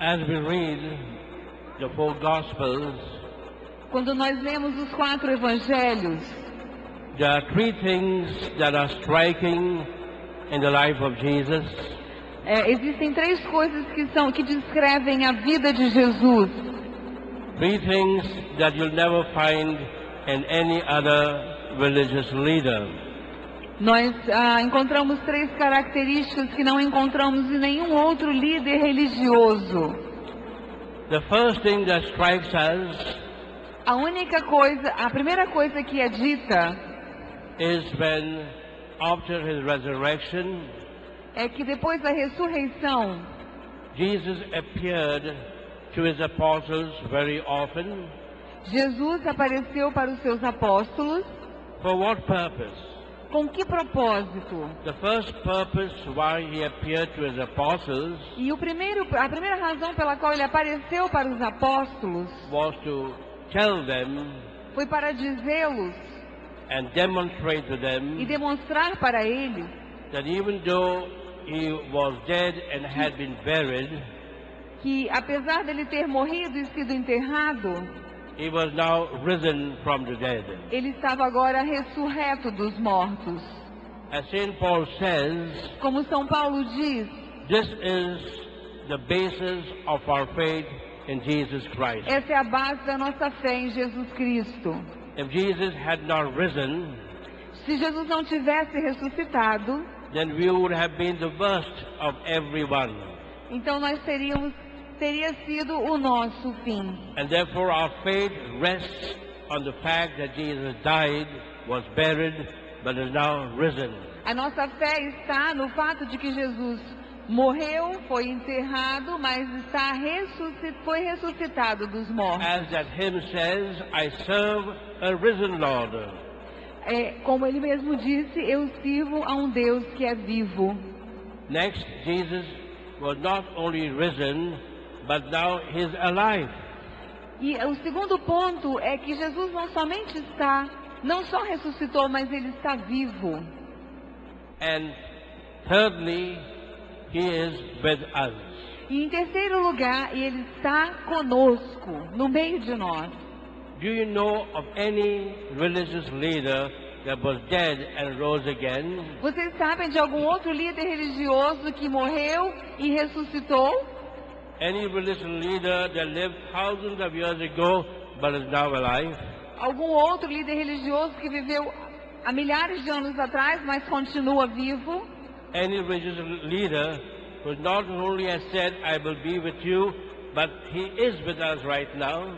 As we read the four Gospels, Quando nós lemos os 4 evangelhos, there are three things that are striking in the life of Jesus. existem 3 coisas que descrevem a vida de Jesus. Three things that you'll never find in any other religious leader. Nós encontramos 3 características que não encontramos em nenhum outro líder religioso. The first thing that strikes us A primeira coisa que é dita is when, after his resurrection, é que depois da ressurreição, Jesus appeared to his apostles very often. Jesus apareceu para os seus apóstolos. For what purpose? Com que propósito? The first purpose why he appeared to his apostles E a primeira razão pela qual ele apareceu para os apóstolos was to tell them foi para dizê-los and demonstrate to e them demonstrar para eles that even though he was dead and had been buried, que, apesar dele ter morrido e sido enterrado, he was now risen from the dead. ele estava agora ressurreto dos mortos. As St. Paul says, Como São Paulo diz, this is the basis of our faith in Jesus Christ. essa é a base da nossa fé em Jesus Cristo. If Jesus had not risen, Se Jesus não tivesse ressuscitado, then we would have been the worst of everyone. então teria sido o nosso fim. And therefore our faith rests on the fact that Jesus died, was buried, but is now risen. A nossa fé está no fato de que Jesus morreu, foi enterrado, mas foi ressuscitado dos mortos. As that hymn says, I serve a risen Lord. Como ele mesmo disse, eu sirvo a um Deus que é vivo. Next, Jesus was not only risen, but now he's alive. E o segundo ponto é que Jesus não só ressuscitou, mas ele está vivo. And thirdly, he is with us. E em terceiro lugar, ele está conosco, no meio de nós. Do you know of any religious leader that was dead and rose again? Vocês sabem de algum outro líder religioso que morreu e ressuscitou? Any religious leader that lived thousands of years ago but is now alive? Algum outro líder religioso que viveu há milhares de anos atrás, mas continua vivo? Any religious leader who not only has said, I will be with you, but he is with us right now?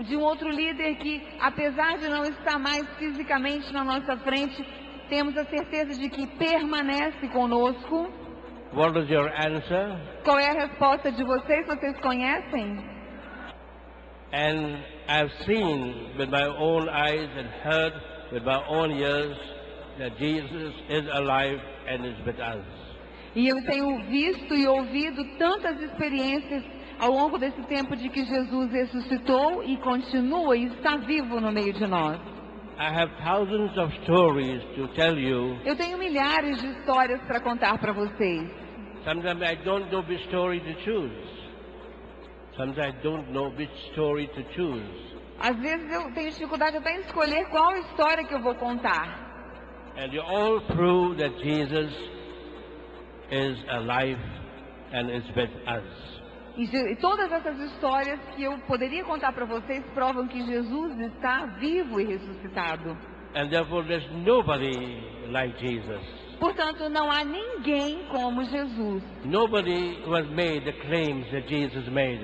De um outro líder que, apesar de não estar mais fisicamente na nossa frente, temos a certeza de que permanece conosco? What is your answer? Qual é a resposta de vocês? Vocês conhecem? And I've seen with my own eyes and heard with my own ears that Jesus is alive and is with us. E eu tenho visto e ouvido tantas experiências ao longo desse tempo de que Jesus ressuscitou e continua e está vivo no meio de nós. I have thousands of stories to tell you. Eu tenho milhares de histórias para contar para vocês. Sometimes I don't know which story to choose. Sometimes I don't know which story to choose. Às vezes eu tenho dificuldade até em escolher qual história que eu vou contar. And you all prove that Jesus is alive and is with us. E todas essas histórias que eu poderia contar para vocês provam que Jesus está vivo e ressuscitado. And therefore there's nobody like Jesus. Portanto, não há ninguém como Jesus. Nobody who has made the claims that Jesus made.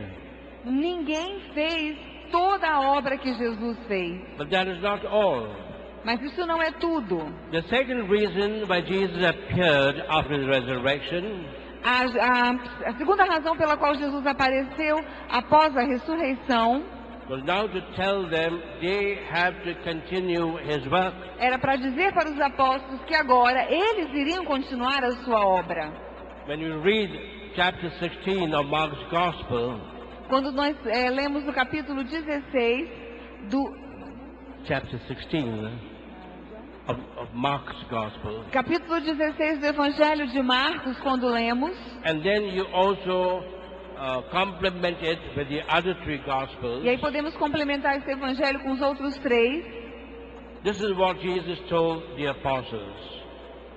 Ninguém fez toda a obra que Jesus fez. But that is not all. Mas isso não é tudo. The second reason why Jesus appeared after his resurrection A segunda razão pela qual Jesus apareceu após a ressurreição was now to tell them they have to continue his work. era para dizer para os apóstolos que agora eles iriam continuar a sua obra. When you read chapter 16 of Mark's Gospel, Quando nós lemos o capítulo 16 do chapter 16 of Mark's Gospel, capítulo 16 do Evangelho de Marcos, quando lemos, and then you also complement it with the other three Gospels. E aí podemos complementar esse evangelho com os outros 3. This is what Jesus told the apostles.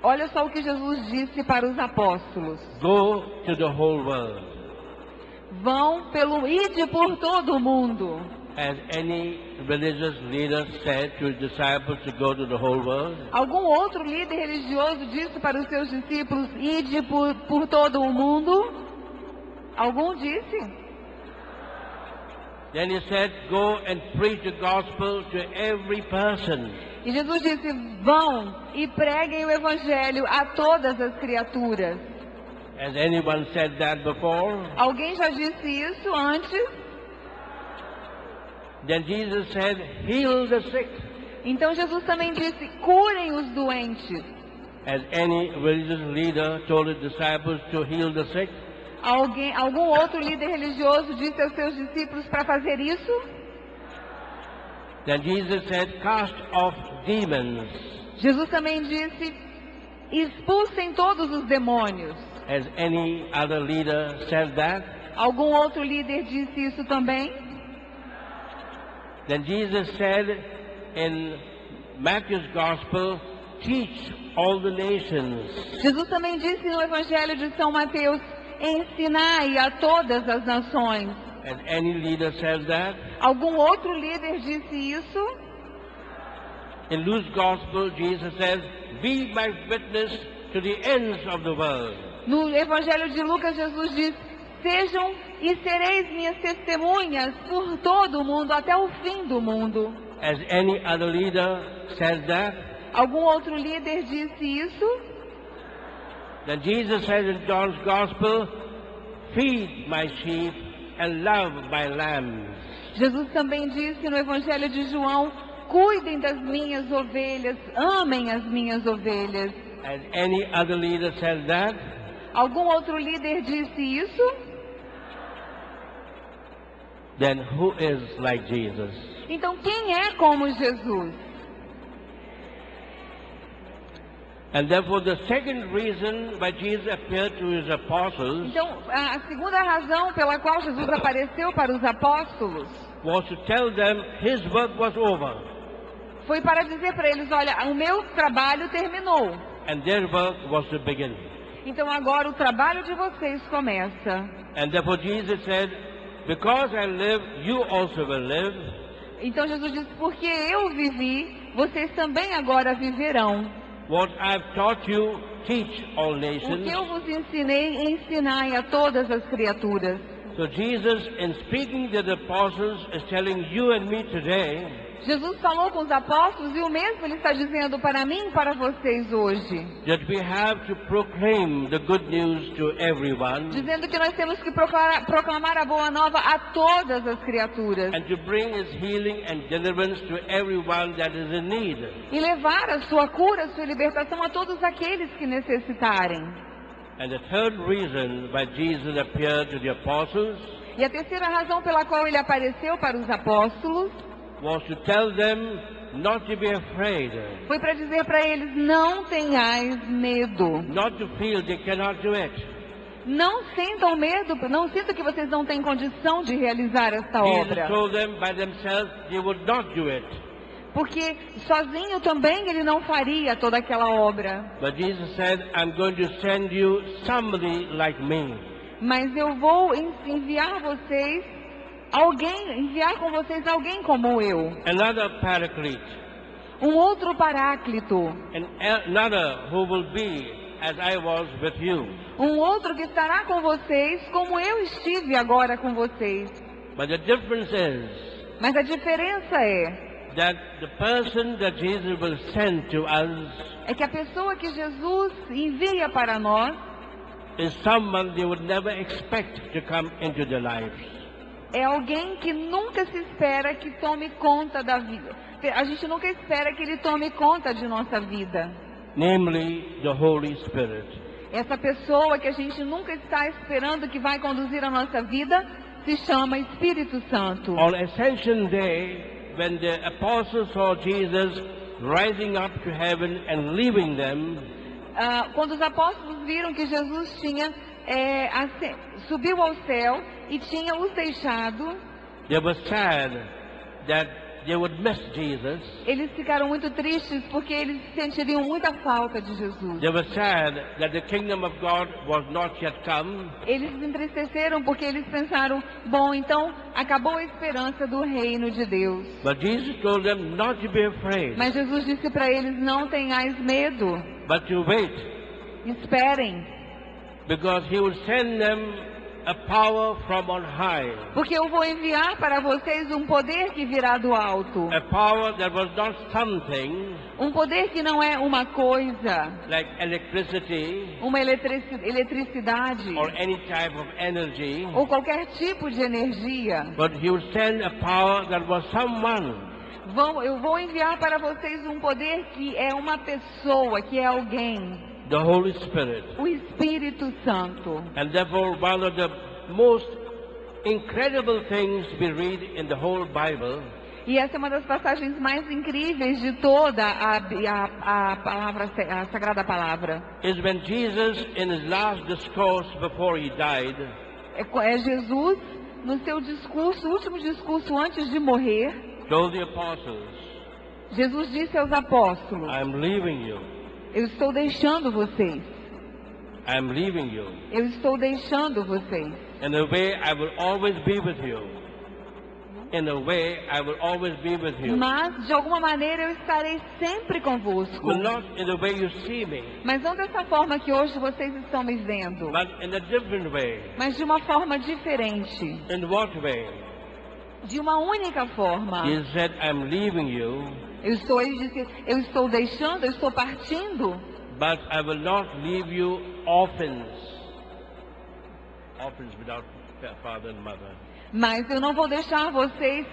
Olha só o que Jesus disse para os apóstolos. Go to the whole world. Ide por todo o mundo. Has any religious leader said to his disciples to go to the whole world? Algum outro líder religioso disse para os seus discípulos, ide por todo o mundo? Algum disse? Then he said, go and preach the gospel to every person. E Jesus disse, vão e preguem o evangelho a todas as criaturas. Has anyone said that before? Alguém já disse isso antes? Then Jesus said, heal the sick. Então Jesus também disse, curem os doentes. Has any religious leader told his disciples to heal the sick? Algum outro líder religioso disse aos seus discípulos para fazer isso? Then Jesus said, cast off demons. Jesus também disse, expulsem todos os demônios. Has any other leader said that? Algum outro líder disse isso também? Then Jesus said in Matthew's Gospel, teach all the nations. Jesus também disse no Evangelho de São Mateus, ensinai a todas as nações. Has any leader said that? Algum outro líder disse isso? In Luke's Gospel, Jesus says, be my witness to the ends of the world. No Evangelho de Lucas, Jesus diz, sejam e sereis minhas testemunhas por todo o mundo, até o fim do mundo. Has any other leader said that? Algum outro líder disse isso? Then Jesus says in John's Gospel, feed my sheep and love my lambs. Jesus também disse no Evangelho de João, cuidem das minhas ovelhas, amem as minhas ovelhas. Has any other leader said that? Algum outro líder disse isso? Then who is like Jesus? Então quem é como Jesus? And therefore the second reason why Jesus appeared to his apostles Então a segunda razão pela qual Jesus apareceu para os apóstolos was to tell them his work was over. Foi para dizer para eles, olha, o meu trabalho terminou. And their work was to begin. Então agora o trabalho de vocês começa. And therefore Jesus said, because I live, you also will live. Então Jesus disse, porque eu vivi, vocês também agora viverão. What I've taught you, teach all O nations. que eu vos ensinei, ensinai a todas as criaturas. So Jesus, in speaking to the apostles, is telling you and me today, Jesus falou com os apóstolos e o mesmo ele está dizendo para mim e para vocês hoje. that we have to proclaim the good news to everyone Dizendo que nós temos que proclamar a boa nova a todas as criaturas. and to bring his healing and deliverance to everyone that is in need. E levar a sua cura, a sua libertação a todos aqueles que necessitarem. And the third reason why Jesus appeared to the apostles E a terceira razão pela qual ele apareceu para os apóstolos was to tell them not to be afraid, foi para dizer para eles, não tenhais medo. not to feel they cannot do it. Não sintam medo, não sintam que vocês não têm condição de realizar esta Jesus obra. told them by themselves they would not do it. Porque sozinho também ele não faria toda aquela obra. But Jesus said, I'm going to send you somebody like me. Mas eu vou enviar com vocês alguém como eu. Another paraclete. Outro paráclito. Another who will be as I was with you. Outro que estará com vocês como eu estive agora com vocês. But the difference is Mas a diferença é that the person that Jesus will send to us que a pessoa que Jesus envia para nós is someone they would never expect to come into their lives. é alguém que nunca se espera que tome conta da vida. A gente nunca espera que ele tome conta de nossa vida. Namely, the Holy Spirit. Essa pessoa que a gente nunca está esperando que vai conduzir a nossa vida se chama Espírito Santo. On Ascension Day, when the apostles saw Jesus rising up to heaven and leaving them, Quando os apóstolos viram que Jesus tinha subiu ao céu e tinha os deixado. They were sad that they would miss Jesus. Eles ficaram muito tristes porque eles sentiriam muita falta de Jesus. They were sad that the kingdom of God was not yet come. Eles se entristeceram porque eles pensaram, bom, então acabou a esperança do reino de Deus. But Jesus told them not to be afraid, Mas Jesus disse para eles, não tenhais medo, but to wait, esperem, because He will send them a power from on high. porque eu vou enviar para vocês um poder que virá do alto. A power that was not something Um poder que não é uma coisa, like electricity uma eletricidade or any type of energy, ou qualquer tipo de energia. but He will send a power that was someone. Eu vou enviar para vocês um poder que é uma pessoa, que é alguém. The Holy Spirit. O Espírito Santo. And therefore, one of the most incredible things we read in the whole Bible E essa é uma das passagens mais incríveis de toda a Sagrada Palavra. is when Jesus, in His last discourse before He died, É Jesus, no seu discurso, último discurso antes de morrer, told the apostles, Jesus disse aos apóstolos, I am leaving you. eu estou deixando vocês. I am leaving you. Eu estou deixando vocês. In a way, I will always be with you. In a way, I will always be with you. Mas, de alguma maneira, eu estarei sempre convosco. But not in the way you see me, Mas não dessa forma que hoje vocês estão me vendo. but in a different way. Mas de uma forma diferente. In what way? De uma única forma. He said, I am leaving you, Ele disse, eu estou deixando, eu estou partindo. but I will not leave you orphans. Orphans without father and mother. Mas eu não vou deixar vocês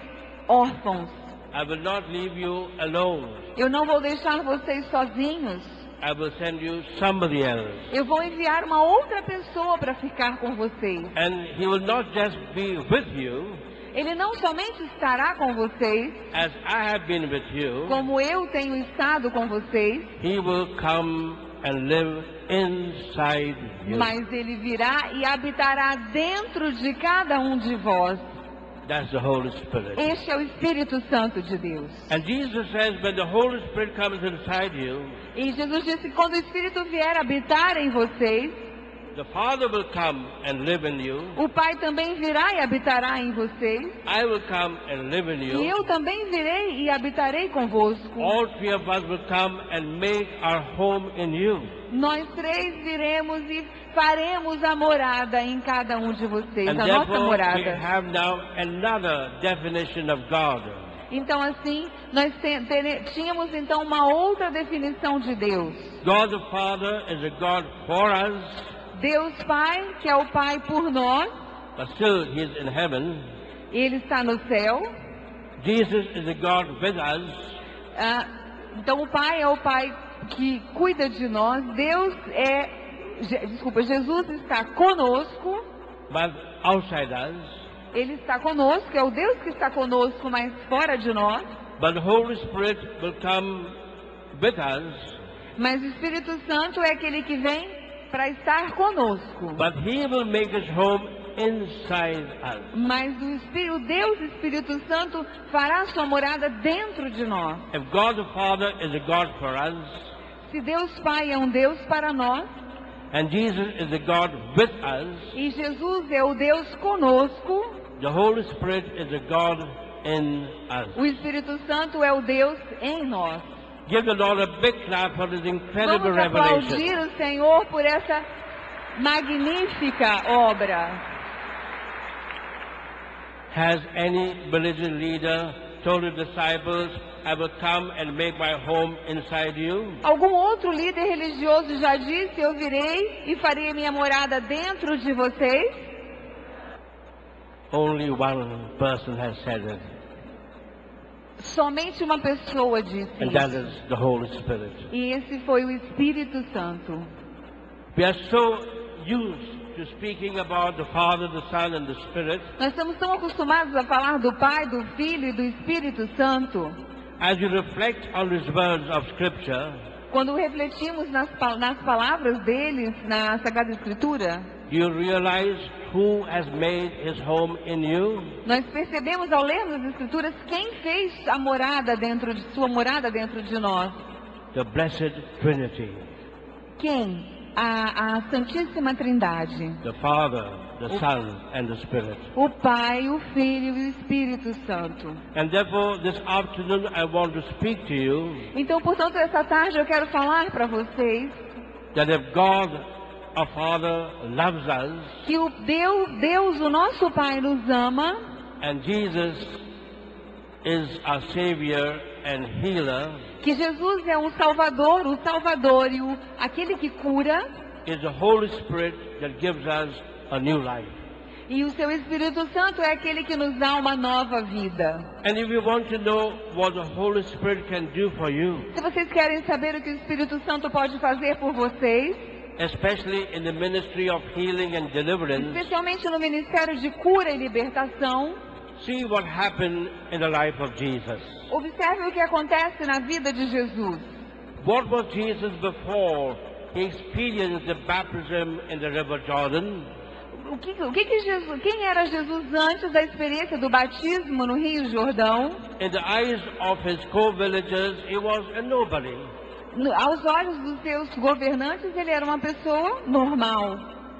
órfãos. I will not leave you alone. Eu não vou deixar vocês sozinhos. I will send you somebody else. Eu vou enviar uma outra pessoa para ficar com vocês. And He will not just be with you, Ele não somente estará com vocês, as I have been with you. como eu tenho estado com vocês, He will come and live inside you. mas Ele virá e habitará dentro de cada um de vós. That's the Holy Spirit. Este é o Espírito Santo de Deus. And Jesus says, when the Holy Spirit comes inside you, E Jesus disse que quando o Espírito vier habitar em vocês, the Father will come and live in you. o Pai também virá e habitará em vocês. I will come and live in E you. eu também virei e habitarei convosco. All three of us will come and make our home in you. Nós três viremos e faremos a morada em cada um de vocês, And a nossa therefore, we morada. have now another definition of God. Então assim, nós tínhamos então uma outra definição de Deus. God the Father is a God for us, Deus Pai, que é o Pai por nós, but still He is in heaven. Ele está no céu. Jesus is a God with us. Então o Pai é o Pai que cuida de nós. Jesus está conosco. But outside us, Ele está conosco, é o Deus que está conosco, mas fora de nós. but the Holy Spirit will come with us, Mas o Espírito Santo é aquele que vem para estar conosco. but He will make His home inside us. Mas o Deus Espírito Santo fará sua morada dentro de nós. If God the Father is a God for us, Se Deus Pai é um Deus para nós, and Jesus is a God with us, e Jesus é o Deus conosco, the Holy Spirit is a God in us. o Espírito Santo é o Deus em nós. Give the Lord a big clap for this incredible Vamos revelation. aplaudir o Senhor por essa magnífica obra. Has any religious leader told the disciples, I will come and make my home inside you? Algum outro líder religioso já disse, eu virei e farei minha morada dentro de vocês? Only one person has said it, Somente uma pessoa disse and that isso. is the Holy Spirit. E esse foi o Espírito Santo. We are so used to speaking about the Father, the Son, and the Spirit. Nós estamos tão acostumados a falar do Pai, do Filho e do Espírito Santo. As you reflect on these words of Scripture, Quando refletimos nas palavras deles na Sagrada Escritura, do you realize who has made his home in you? nós percebemos ao lermos as Escrituras quem fez sua morada dentro de nós. The Blessed Trinity. Quem? A Santíssima Trindade. The Father, the Son, and the Spirit. O Pai, o Filho e o Espírito Santo. And therefore, this afternoon I want to speak to you Então, portanto, essa tarde eu quero falar para vocês that if God, our Father, loves us, que o Deus, o nosso Pai, nos ama, and Jesus is our Savior and Healer, que Jesus é o Salvador e aquele que cura, is the Holy Spirit that gives us a new life. e o seu Espírito Santo é aquele que nos dá uma nova vida. And if you want to know what the Holy Spirit can do for you, Se vocês querem saber o que o Espírito Santo pode fazer por vocês, especially in the ministry of healing and deliverance, especialmente no ministério de cura e libertação, see what happened in the life of Jesus. observe o que acontece na vida de Jesus. What was Jesus before he experienced the baptism in the river Jordan? Quem era Jesus antes da experiência do batismo no Rio Jordão? In the eyes of his co-villagers, he was a nobody. Aos olhos dos seus governantes, ele era uma pessoa normal.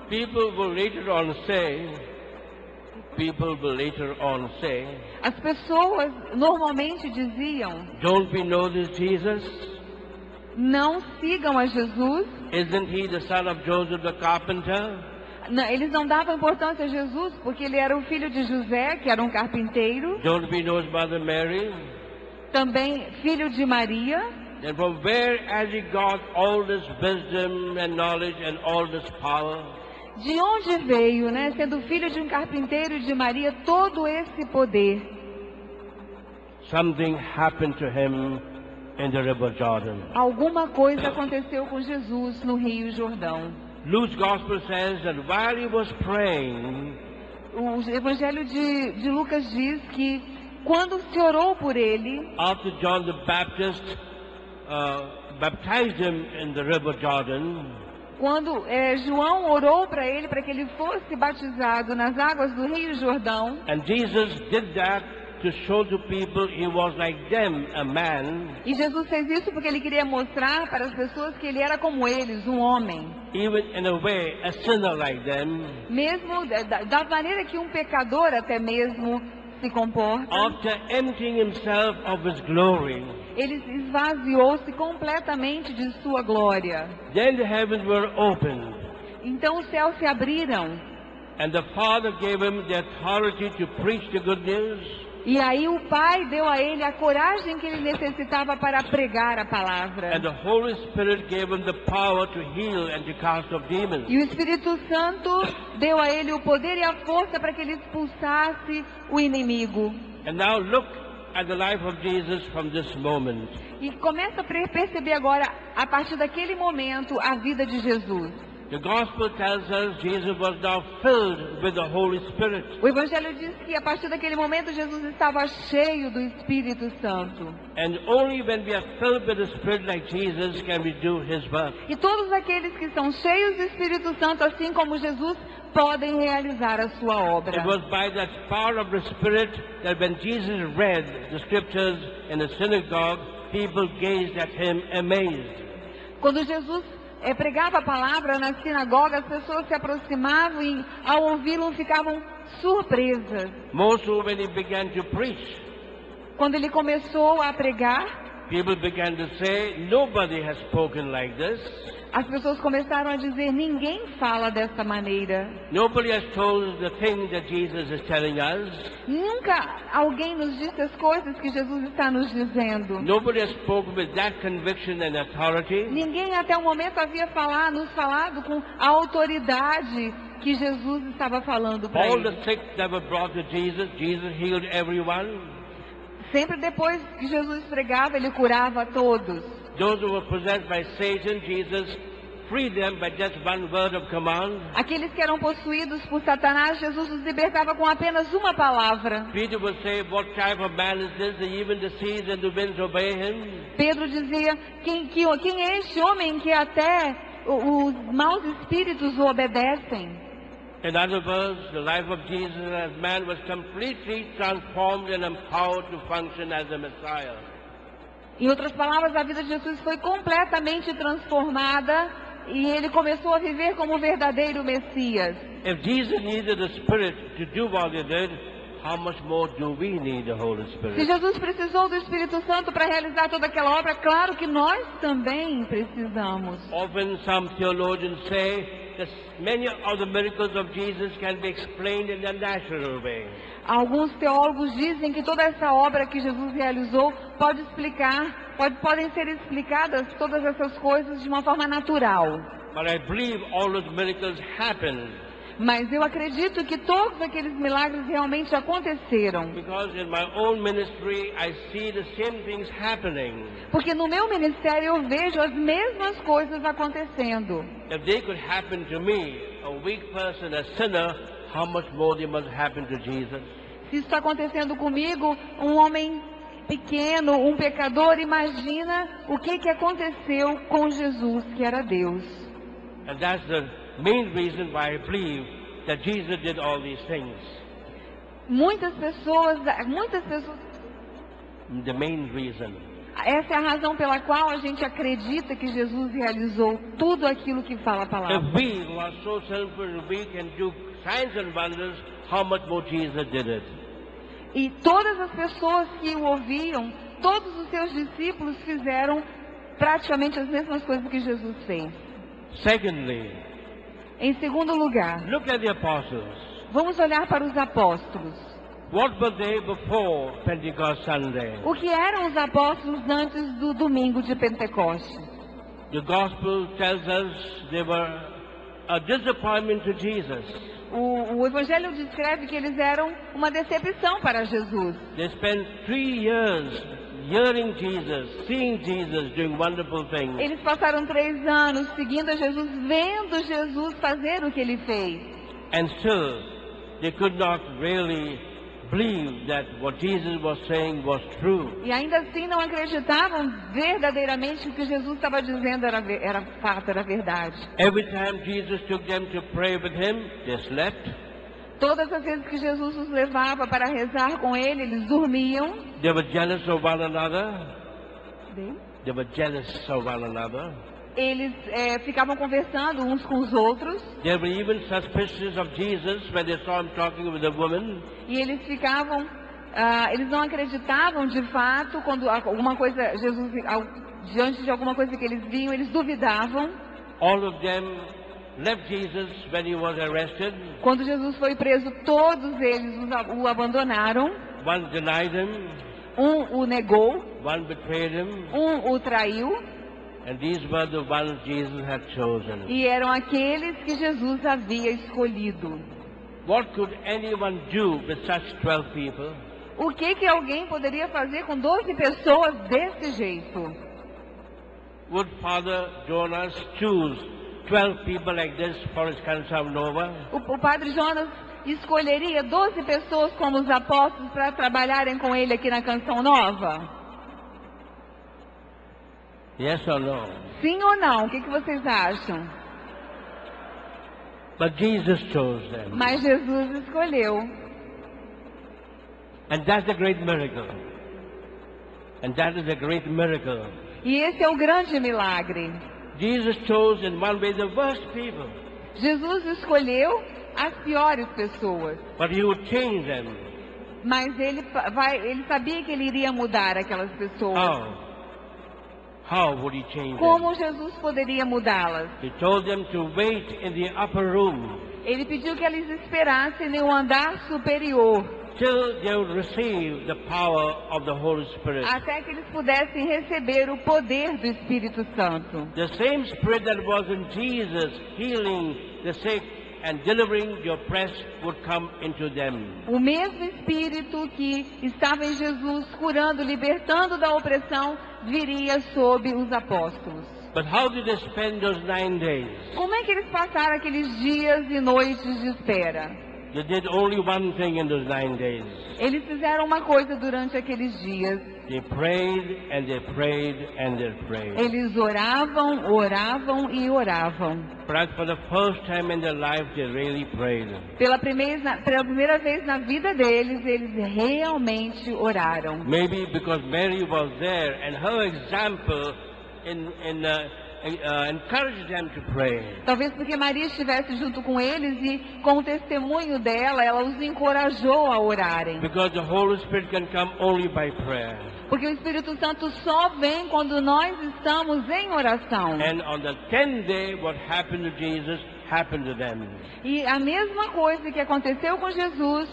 People will later on say, As pessoas normalmente diziam: don't we know this Jesus? não sigam a Jesus. Isn't he the son of Joseph the carpenter? Não, eles não davam importância a Jesus porque ele era o filho de José, que era um carpinteiro, Don't we know his mother Mary? também filho de Maria. And from where has he got all this wisdom and knowledge and all this power? De onde veio, né, sendo filho de um carpinteiro e de Maria, todo esse poder? Something happened to him in the river Jordan. Alguma coisa aconteceu com Jesus no Rio Jordão. Luke's gospel says that while he was praying, O Evangelho de Lucas diz que quando se orou por ele, after John the Baptist baptized him in the river Jordan, quando João orou para ele, para que ele fosse batizado nas águas do Rio Jordão, and Jesus did that to show to people he was like them, a man, e Jesus fez isso porque ele queria mostrar para as pessoas que ele era como eles, um homem, even in a way a sinner like them. mesmo da maneira que um pecador até mesmo se comporta. After emptying himself of his glory, Ele esvaziou-se completamente de sua glória. then the heavens were opened, Então os céus se abriram. and the Father gave him the authority to preach the good news. E aí o Pai deu a ele a coragem que ele necessitava para pregar a palavra. And the Holy Spirit gave him the power to heal and to cast off demons. E o Espírito Santo deu a ele o poder e a força para que ele expulsasse o inimigo. And now look at the life of Jesus from this moment. E começa a perceber agora, a partir daquele momento, a vida de Jesus. The Gospel tells us Jesus was now filled with the Holy Spirit. O Evangelho diz que a partir daquele momento Jesus estava cheio do Espírito Santo. And only when we are filled with the Spirit like Jesus can we do His work. E todos aqueles que são cheios do Espírito Santo, assim como Jesus, podem realizar a sua obra. It was by that power of the Spirit that when Jesus read the scriptures in the synagogue, people gazed at Him amazed. Quando Jesus pregava a palavra na sinagoga, as pessoas se aproximavam e, ao ouvi-lo, ficavam surpresas. More so when He began to preach. Quando ele começou a pregar, People began to say, nobody has spoken like this. as pessoas começaram a dizer: ninguém fala dessa maneira. Nobody has told the thing that Jesus is telling us. Nunca alguém nos disse as coisas que Jesus está nos dizendo. Nobody has spoken with that conviction and authority. Ninguém até o momento havia nos falado com a autoridade que Jesus estava falando para All ele. the sick that were brought to Jesus, Jesus healed everyone. Sempre depois que Jesus pregava, ele curava a todos. Those who were possessed by Satan, Jesus free them by just one word of command. Aqueles que eram possuídos por Satanás, Jesus os libertava com apenas uma palavra. Peter would say, what type of man is this, that even the seas and the winds obey him? Pedro dizia, quem é este homem que até os maus espíritos o obedecem? In other words, the life of Jesus as man was completely transformed and empowered to function as a Messiah. Em outras palavras, a vida de Jesus foi completamente transformada e ele começou a viver como o verdadeiro Messias. If Jesus needed the Spirit to do what he did, how much more do we need the Holy Se Spirit? Jesus precisou do Espírito Santo para realizar toda aquela obra, claro que nós também precisamos. Often some theologians say that many of the miracles of Jesus can be explained in a natural way. Alguns teólogos dizem que toda essa obra que Jesus realizou podem ser explicadas todas essas coisas de uma forma natural. But I believe all those miracles happened Mas eu acredito que todos aqueles milagres realmente aconteceram. because in my own ministry I see the same things happening. Porque no meu ministério eu vejo as mesmas coisas acontecendo. If they could happen to me, a weak person, a sinner, how much more they must happen to Jesus? Se isso está acontecendo comigo, um homem pequeno, um pecador, imagina o que aconteceu com Jesus, que era Deus. And that's the main reason why I believe that Jesus did all these things. Muitas pessoas, The main reason. essa é a razão pela qual a gente acredita que Jesus realizou tudo aquilo que fala a palavra. If we who are so selfish, we can do signs and wonders, how much more Jesus did it? E todas as pessoas que o ouviam, todos os seus discípulos fizeram praticamente as mesmas coisas que Jesus fez. Secondly, Em segundo lugar, look at the apostles. vamos olhar para os apóstolos. What were they before Pentecost Sunday? O que eram os apóstolos antes do domingo de Pentecostes? The gospel tells us they were a disappointment to Jesus. O Evangelho descreve que eles eram uma decepção para Jesus. They spent 3 years hearing Jesus, seeing Jesus doing wonderful things. Eles passaram 3 anos seguindo a Jesus, vendo Jesus fazer o que ele fez. And still, they could not really believe that what Jesus was saying was true. E ainda assim não acreditavam verdadeiramente que o que Jesus estava dizendo era fato, era verdade. Every time Jesus took them to pray with him, they slept. Todas as vezes que Jesus os levava para rezar com ele, eles dormiam. They were jealous of one another. They were jealous of one another. Eles ficavam conversando uns com os outros. They were even suspicious of Jesus when they saw him talking with a woman. E eles ficavam, eles não acreditavam de fato quando alguma coisa, Jesus, diante de alguma coisa que eles viam, eles duvidavam. All of them left Jesus when he was arrested. Quando Jesus foi preso, todos eles o abandonaram. One denied him. Um o negou. One betrayed him. Um o traiu. And these were the ones Jesus had chosen. E eram aqueles que Jesus havia escolhido. What could anyone do with such 12 people? O que alguém poderia fazer com 12 pessoas desse jeito? Would Father Jonas choose 12 people like this for his Canção Nova? O Padre Jonas escolheria 12 pessoas como os apóstolos para trabalharem com ele aqui na Canção Nova? Yes or no? Sim ou não? O que vocês acham? But Jesus chose them. Mas Jesus escolheu. And that's a great miracle. And that is a great miracle. E esse é o grande milagre. Jesus chose in one way the worst people. Jesus escolheu as piores pessoas. But he would change them. Mas ele sabia que ele iria mudar aquelas pessoas. How would he change Como them? Jesus poderia mudá-las? He told them to wait in the upper room Ele pediu que eles esperassem no andar superior, till they would receive the power of the Holy Spirit. até que eles pudessem receber o poder do Espírito Santo. The same Spirit that was in Jesus healing the sick and delivering the oppressed would come into them. O mesmo Espírito que estava em Jesus, curando, libertando da opressão, viria sobre os apóstolos. But how did they spend those 9 days? Como é que eles passaram aqueles dias e noites de espera? They did only one thing in those 9 days. Eles fizeram uma coisa durante aqueles dias. They prayed and they prayed and they prayed. Eles oravam, oravam e oravam. Perhaps for the first time in their life they really prayed. Pela primeira vez na vida deles, eles realmente oraram. Maybe because Mary was there and her example encouraged them to pray. Talvez porque Maria estivesse junto com eles e com o testemunho dela, ela os encorajou a orarem. Because the Holy Spirit can come only by prayer. Porque o Espírito Santo só vem quando nós estamos em oração. And on the 10th day, what happened to Jesus happened to them. E a mesma coisa que aconteceu com Jesus,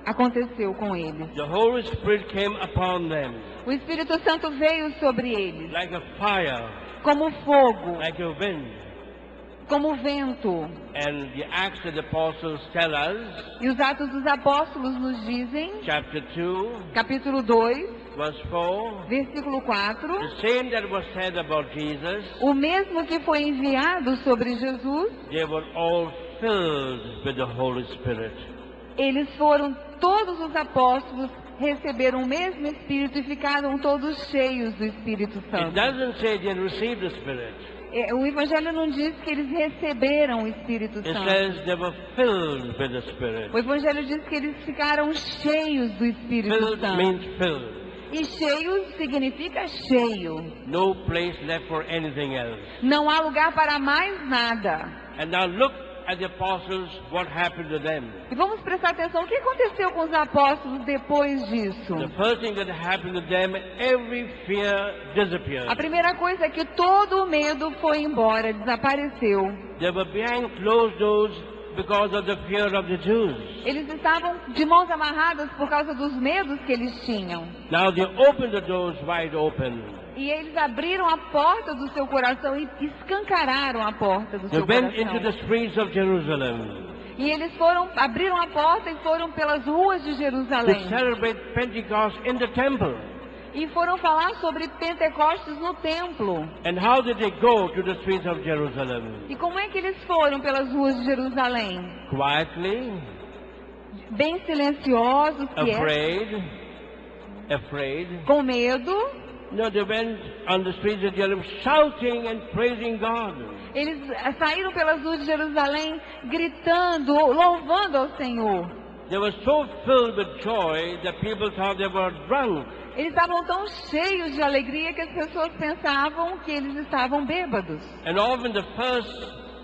aconteceu com eles. The Holy Spirit came upon them O Espírito Santo veio sobre eles, like a fire, como fogo, like a wind. como vento. And the Acts of the Apostles tell us, E os Atos dos Apóstolos nos dizem, chapter 2, capítulo 2, verse 4, versículo 4, the same that was said about Jesus, o mesmo que foi enviado sobre Jesus, they were all filled with the Holy Spirit. eles foram, todos os apóstolos receberam o mesmo Espírito e ficaram todos cheios do Espírito It Santo. doesn't say they received the Spirit. O Evangelho não diz que eles receberam o Espírito It Santo. says they were filled with the Spirit. O Evangelho diz que eles ficaram cheios do Espírito Filled Santo. means filled. E cheio significa cheio. No place left for anything else. Não há lugar para mais nada. And now look at the apostles, what happened to them. E vamos prestar atenção, o que aconteceu com os apóstolos depois disso? The first thing that happened to them, every fear disappeared. A primeira coisa é que todo o medo foi embora, desapareceu. They were behind closed doors because of the fear of the Jews. Eles estavam de mãos amarradas por causa dos medos que eles tinham. Now they opened the doors wide open. E eles abriram a porta do seu coração e escancararam a porta do They seu went into the coração. streets of Jerusalem E eles abriram a porta e foram pelas ruas de to Jerusalém. celebrate Pentecost in the temple. E foram falar sobre Pentecostes no templo. And how did they go to the streets of Jerusalem? E como é que eles foram pelas ruas de Jerusalém? Quietly, Bem silenciosos, afraid. com medo. No, they went on the streets of Jerusalem shouting and praising God. Eles saíram pelas ruas de Jerusalém gritando, louvando ao Senhor. They were so filled with joy that people thought they were drunk. Eles estavam tão cheios de alegria que as pessoas pensavam que eles estavam bêbados. And often the first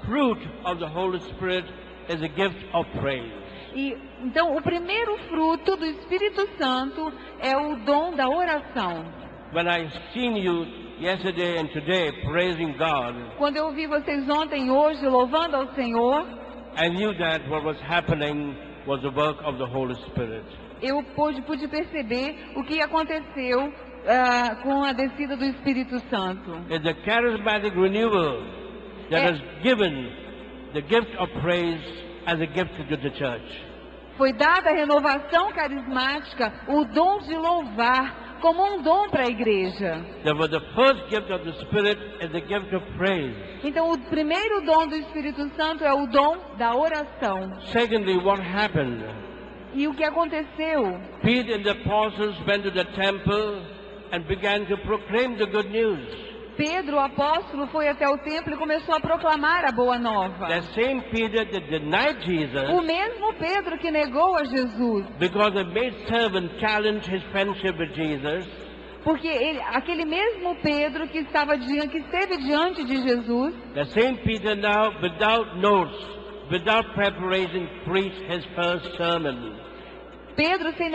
fruit of the Holy Spirit is a gift of praise. E então o primeiro fruto do Espírito Santo é o dom da oração. When I seen you yesterday and today praising God, Quando eu vi vocês ontem e hoje louvando ao Senhor, I knew that what was happening was the work of the Holy Spirit. eu pude perceber o que aconteceu com a descida do Espírito Santo. It's a charismatic renewal that has given the gift of praise as a gift to the church. Foi dada a renovação carismática, o dom de louvar, como um dom para a igreja. Therefore, the first gift of the Spirit is the gift of praise. Então, o primeiro dom do Espírito Santo é o dom da oração. Secondly, what happened? E o que aconteceu? Peter and the apostles went to the temple and began to proclaim the good news. Pedro, o apóstolo, foi até o templo e começou a proclamar a boa nova. That same Peter that denied O Jesus mesmo Pedro que negou a Jesus, because a maidservant challenged his friendship with Jesus. porque aquele mesmo Pedro que esteve diante de Jesus, The same Peter now, without notes, without preparation, preached his first sermon. Pedro sem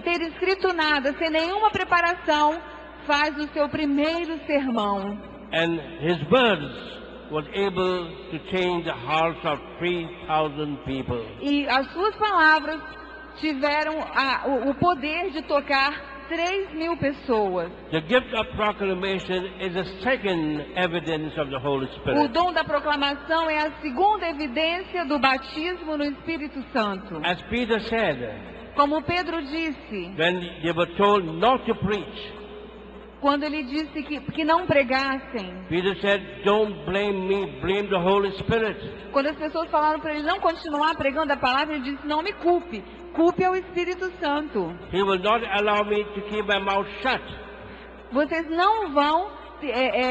ter escrito nada, sem nenhuma preparação, faz o seu primeiro sermão. And his words was able to change the hearts of 3,000 people. E as suas palavras tiveram o poder de tocar 3.000 pessoas. The gift of proclamation is a second evidence of the Holy O Spirit. dom da proclamação é a segunda evidência do batismo no Espírito Santo. As Peter said, Como Pedro disse, when they were told not to preach, Quando ele disse que não pregassem. Peter said, don't blame me, blame the Holy Spirit. Quando as pessoas falaram para ele não continuar pregando a palavra, ele disse, não me culpe. Culpe ao Espírito Santo. He will not allow me to keep my mouth shut. Vocês não vão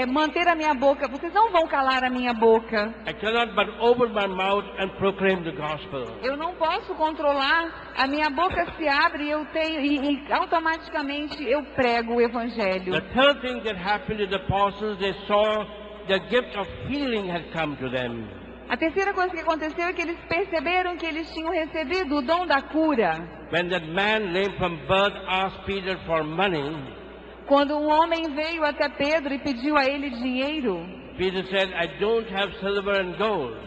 manter a minha boca, vocês não vão calar a minha boca. I cannot but open my mouth and proclaim the gospel. Eu não posso controlar, a minha boca se abre e automaticamente eu prego o Evangelho. The third thing that happened to the apostles, they saw the gift of healing had come to them. A terceira coisa que aconteceu é que eles perceberam que eles tinham recebido o dom da cura. When that man lame from birth asked Peter for money, quando um homem veio até Pedro e pediu a ele dinheiro, Peter said, I don't have silver and gold.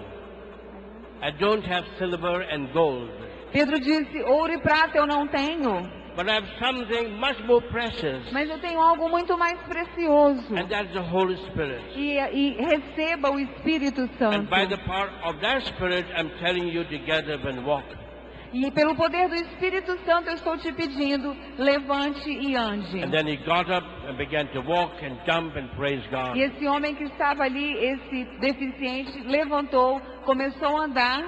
I don't have silver and gold. Pedro disse, ouro e prata eu não tenho. But I have something much more precious. Mas eu tenho algo muito mais precioso. And that's the Holy Spirit. E receba o Espírito Santo. And by the power of that Spirit, I'm telling you to get up and walk. E pelo poder do Espírito Santo eu estou te pedindo, levante e ande. And then he got up and began to walk and jump and praise God. E esse homem que estava ali, esse deficiente, levantou, começou a andar,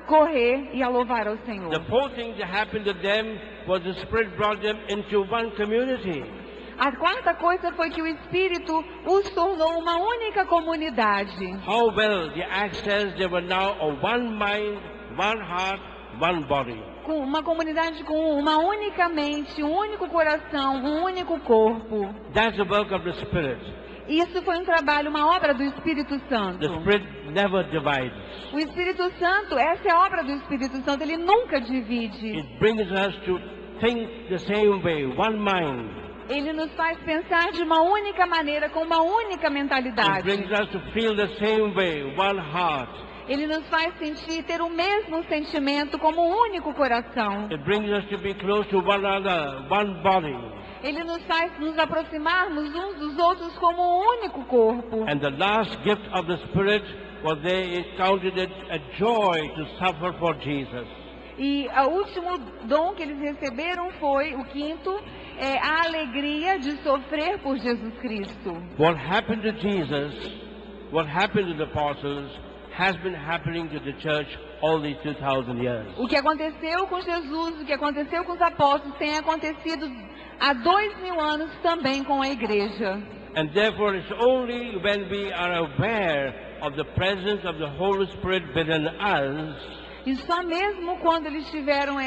correr e a louvar ao Senhor. The fourth thing that happened to them was the Spirit brought them into one community. A quarta coisa foi que o Espírito os tornou uma única comunidade. How well the Acts says they were now of one mind, one heart, one body. Com uma comunidade com uma única mente, um único coração, um único corpo. That's the work of the Spirit. Isso foi um trabalho, uma obra do Espírito Santo. The Spirit never divides. O Espírito Santo, essa é a obra do Espírito Santo, ele nunca divide. It brings us to think the same way, one mind. Ele nos faz pensar de uma única maneira, com uma única mentalidade. It brings us to feel the same way, one heart. Ele nos faz sentir, ter o mesmo sentimento, como um único coração. It brings us to be close to one another, one body. Ele nos faz nos aproximarmos uns dos outros como um único corpo. And the last gift of the Spirit was they counted it a joy to suffer for Jesus. E o último dom que eles receberam foi, o quinto, a alegria de sofrer por Jesus Cristo. What happened to Jesus, what happened to the apostles, has been happening to the church all these 2,000 years. O que aconteceu com Jesus, o que aconteceu com os apóstolos, tem acontecido há 2.000 anos também com a igreja. And therefore it's only when we are aware of the presence of the Holy Spirit within us, e só mesmo quando eles tiveram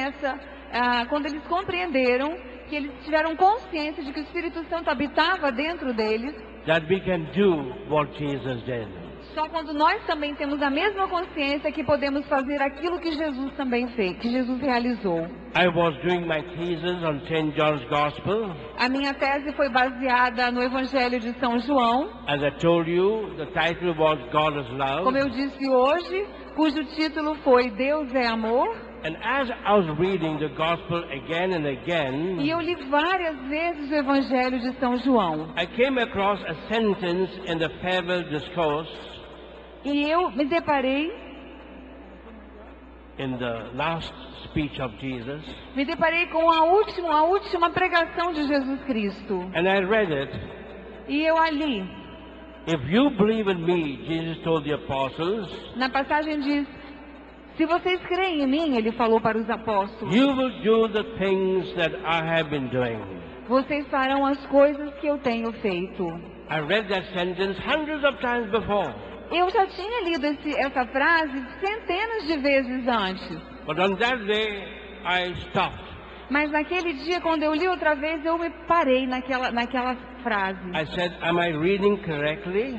quando eles compreenderam, que eles tiveram consciência de que o Espírito Santo habitava dentro deles, that we can do what Jesus did. Só quando nós também temos a mesma consciência que podemos fazer aquilo que Jesus também fez, que Jesus realizou. I was doing my thesis on St. John's Gospel. A minha tese foi baseada no Evangelho de São João. As I told you, the title was God is Love. Como eu disse hoje, cujo título foi Deus é Amor. And as I was reading the Gospel again and again, e eu li várias vezes o Evangelho de São João. I came across a sentence in the farewell discourse. E eu me deparei in the last speech of Jesus. Me deparei com a última pregação de Jesus Cristo. And I read it. E eu a li. If you believe in me, Jesus told the apostles. Na passagem diz: se vocês creem em mim, ele falou para os apóstolos. You will do the things that I have been doing. Vocês farão as coisas que eu tenho feito. I read that sentence hundreds of times before. Eu já tinha lido essa frase centenas de vezes antes. But on that day, I stopped. Mas naquele dia, quando eu li outra vez, eu me parei naquela frase. I said, am I reading correctly?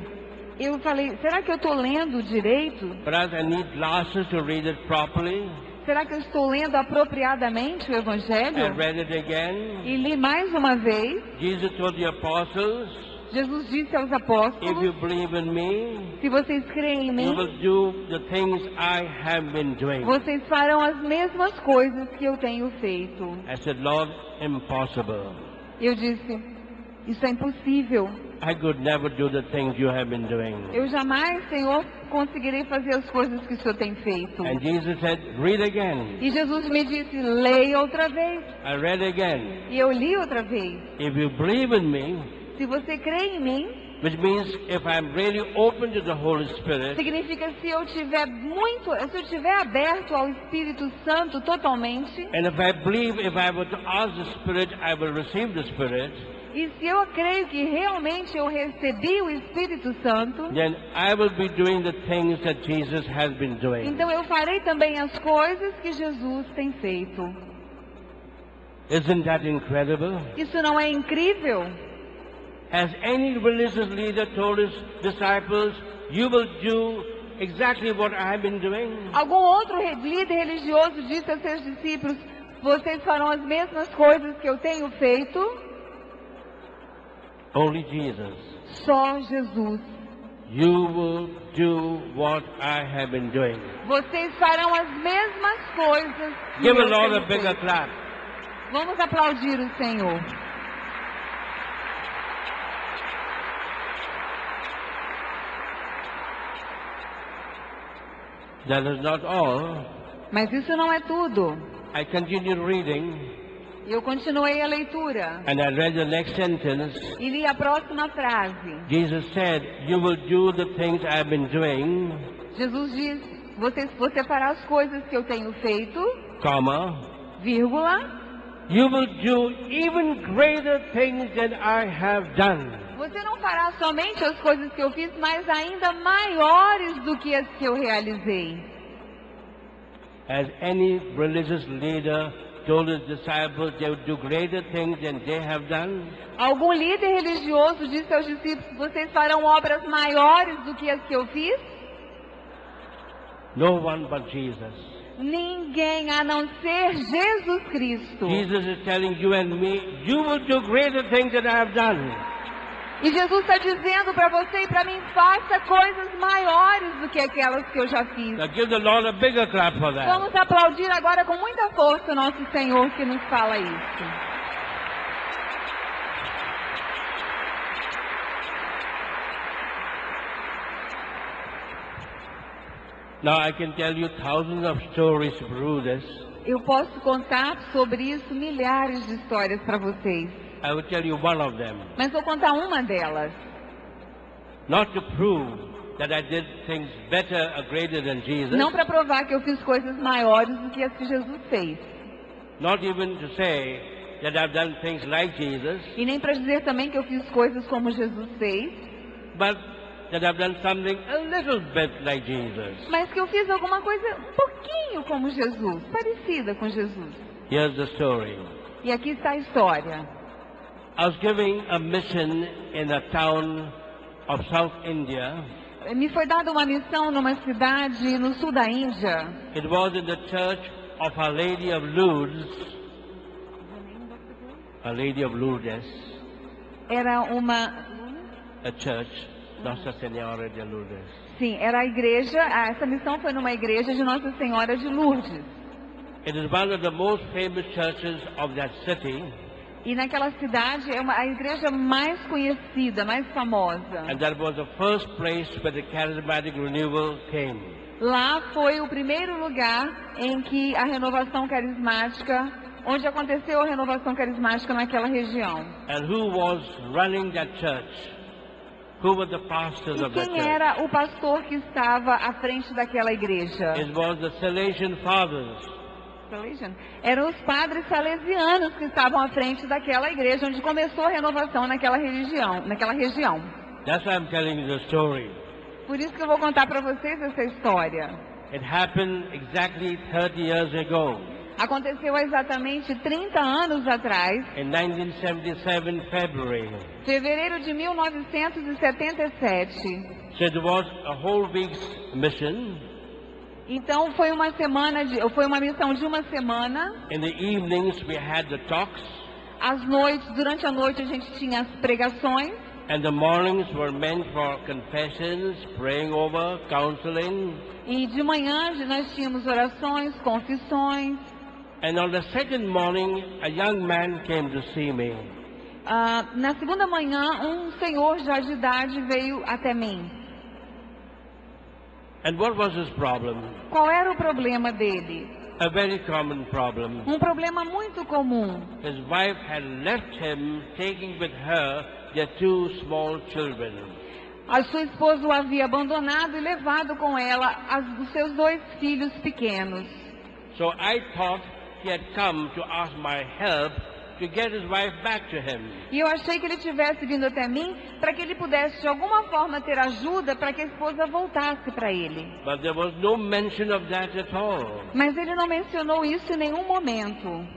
Eu falei, será que eu estou lendo direito? Perhaps I need glasses to read it properly. Será que eu estou lendo apropriadamente o Evangelho? I read it again. E li mais uma vez. Jesus told the apostles. Jesus disse aos apóstolos: if you believe in me, se vocês creem em mim, you will do the things I have been doing. Vocês farão as mesmas coisas que eu tenho feito. I said, Lord, impossible. Eu disse, isso é impossível. I could never do the things you have been doing. Eu jamais, Senhor, conseguirei fazer as coisas que o Senhor tem feito. And Jesus said, read again. E Jesus me disse, leia outra vez. I read again. E eu li outra vez. If you believe in me, se Se você crê em mim, which means if I'm really open to the Holy Spirit, significa se eu tiver aberto ao Espírito Santo totalmente, and if I believe if I were to ask the Spirit, I will receive the Spirit, e se eu creio que realmente eu recebi o Espírito Santo, then I will be doing the things that Jesus has been doing. então eu farei também as coisas que Jesus tem feito. Isn't that incredible? Isso não é incrível? Has any religious leader told his disciples, you will do exactly what I have been doing? Algum outro líder religioso disse a seus discípulos, vocês farão as mesmas coisas que eu tenho feito? Only Jesus. Só Jesus. You will do what I have been doing. Vocês farão as mesmas coisas que Give eu the Lord a tenho bigger feito. clap. Vamos aplaudir o Senhor. That is not all. Mas isso não é tudo. I continued reading, Eu continuei a leitura and I read the next sentence. e li a próxima frase. Jesus said, you will do the things I've been doing, Jesus diz, você fará as coisas que eu tenho feito, comma, vírgula, you will do even greater things than I have done. você não fará somente as coisas que eu fiz, mas ainda maiores do que as que eu realizei. Has any religious leader told his disciples they would do greater things than they have done? Algum líder religioso disse aos discípulos, vocês farão obras maiores do que as que eu fiz? No one but Jesus. Ninguém a não ser Jesus Cristo. Jesus is telling you and me, you will do greater things than I have done. E Jesus está dizendo para você e para mim, faça coisas maiores do que aquelas que eu já fiz. Now give the Lord a bigger clap for that. Vamos aplaudir agora com muita força o nosso Senhor que nos fala isso. Now I can tell you thousands of stories to prove this. Eu posso contar sobre isso milhares de histórias para vocês. I will tell you one of them. Mas vou contar uma delas. Not to prove that I did things better or greater than Jesus. Não para provar que eu fiz coisas maiores do que as que Jesus fez. Not even to say that I've done things like Jesus. E nem para dizer também que eu fiz coisas como Jesus fez. But that I've done something a little bit like Jesus. Mas que eu fiz alguma coisa um pouquinho como Jesus. Parecida com Jesus. Here's the story. E aqui está a história. I was giving a mission in a town of South India. Me foi dada uma missão numa cidade no sul da Índia. It was in the church of Our Lady of Lourdes. Our Lady of Lourdes. Era uma... A church, Nossa Senhora de Lourdes. Sim, era a igreja, essa missão foi numa igreja de Nossa Senhora de Lourdes. It is one of the most famous churches of that city. E naquela cidade é a igreja mais conhecida, mais famosa. And that was the first place where the charismatic renewal came. Lá foi o primeiro lugar em que a renovação carismática, onde aconteceu a renovação carismática naquela região. And who was running that church? Who were the pastors E of that quem church? era o pastor que estava à frente daquela igreja? It was the Salesian Fathers. Eram os padres salesianos que estavam à frente daquela igreja, onde começou a renovação naquela região. That's why I'm telling you the story. Por isso que eu vou contar para vocês essa história. It happened exactly 30 years ago. Aconteceu há exatamente 30 anos atrás, In 1977, February. fevereiro de 1977. So it was a whole week's mission. Então foi uma missão de uma semana. In the evenings we had the talks. Durante a noite a gente tinha as pregações. And the mornings were meant for confessions, praying over, counseling. E de manhã nós tínhamos orações, confissões. And on the second morning, a young man came to see me. Na segunda manhã, um senhor já de idade veio até mim. And what was his problem? Qual era o problema dele? A very common problem. Um problema muito comum. His wife had left him, taking with her their 2 small children. A sua esposa o havia abandonado e levado com ela os seus 2 filhos pequenos. So I thought he had come to ask my help to get his wife back to him. E eu achei que ele tivesse vindo até mim para que ele pudesse de alguma forma ter ajuda para que a esposa voltasse para ele. But there was no mention of that at all. Mas ele não mencionou isso em nenhum momento.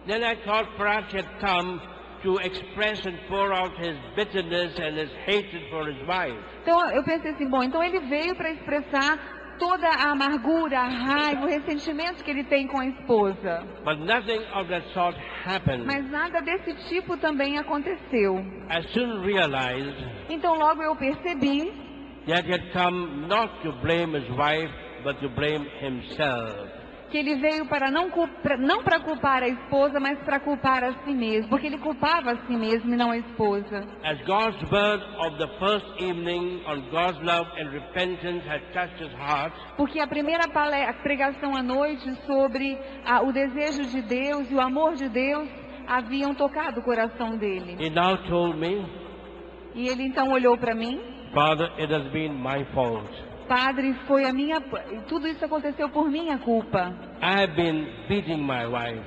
Then I thought perhaps he had come to express and pour out his bitterness and his hatred for his wife. Então eu pensei assim, bom, então ele veio para expressar toda a amargura, a raiva, o ressentimento que ele tem com a esposa. But nothing of that sort happened. Mas nada desse tipo também aconteceu. I soon realized Então logo eu percebi that he had come not to blame his wife, but to blame himself. que ele veio para não para culpar a esposa, mas para culpar a si mesmo, porque ele culpava a si mesmo e não a esposa. As God's word of the first evening on God's love and repentance had touched his heart, Porque a primeira pregação à noite sobre o desejo de Deus e o amor de Deus haviam tocado o coração dele. he now told me, E ele então olhou para mim. Father, it has been my fault. Padre, foi a minha, tudo isso aconteceu por minha culpa. I have been beating my wife.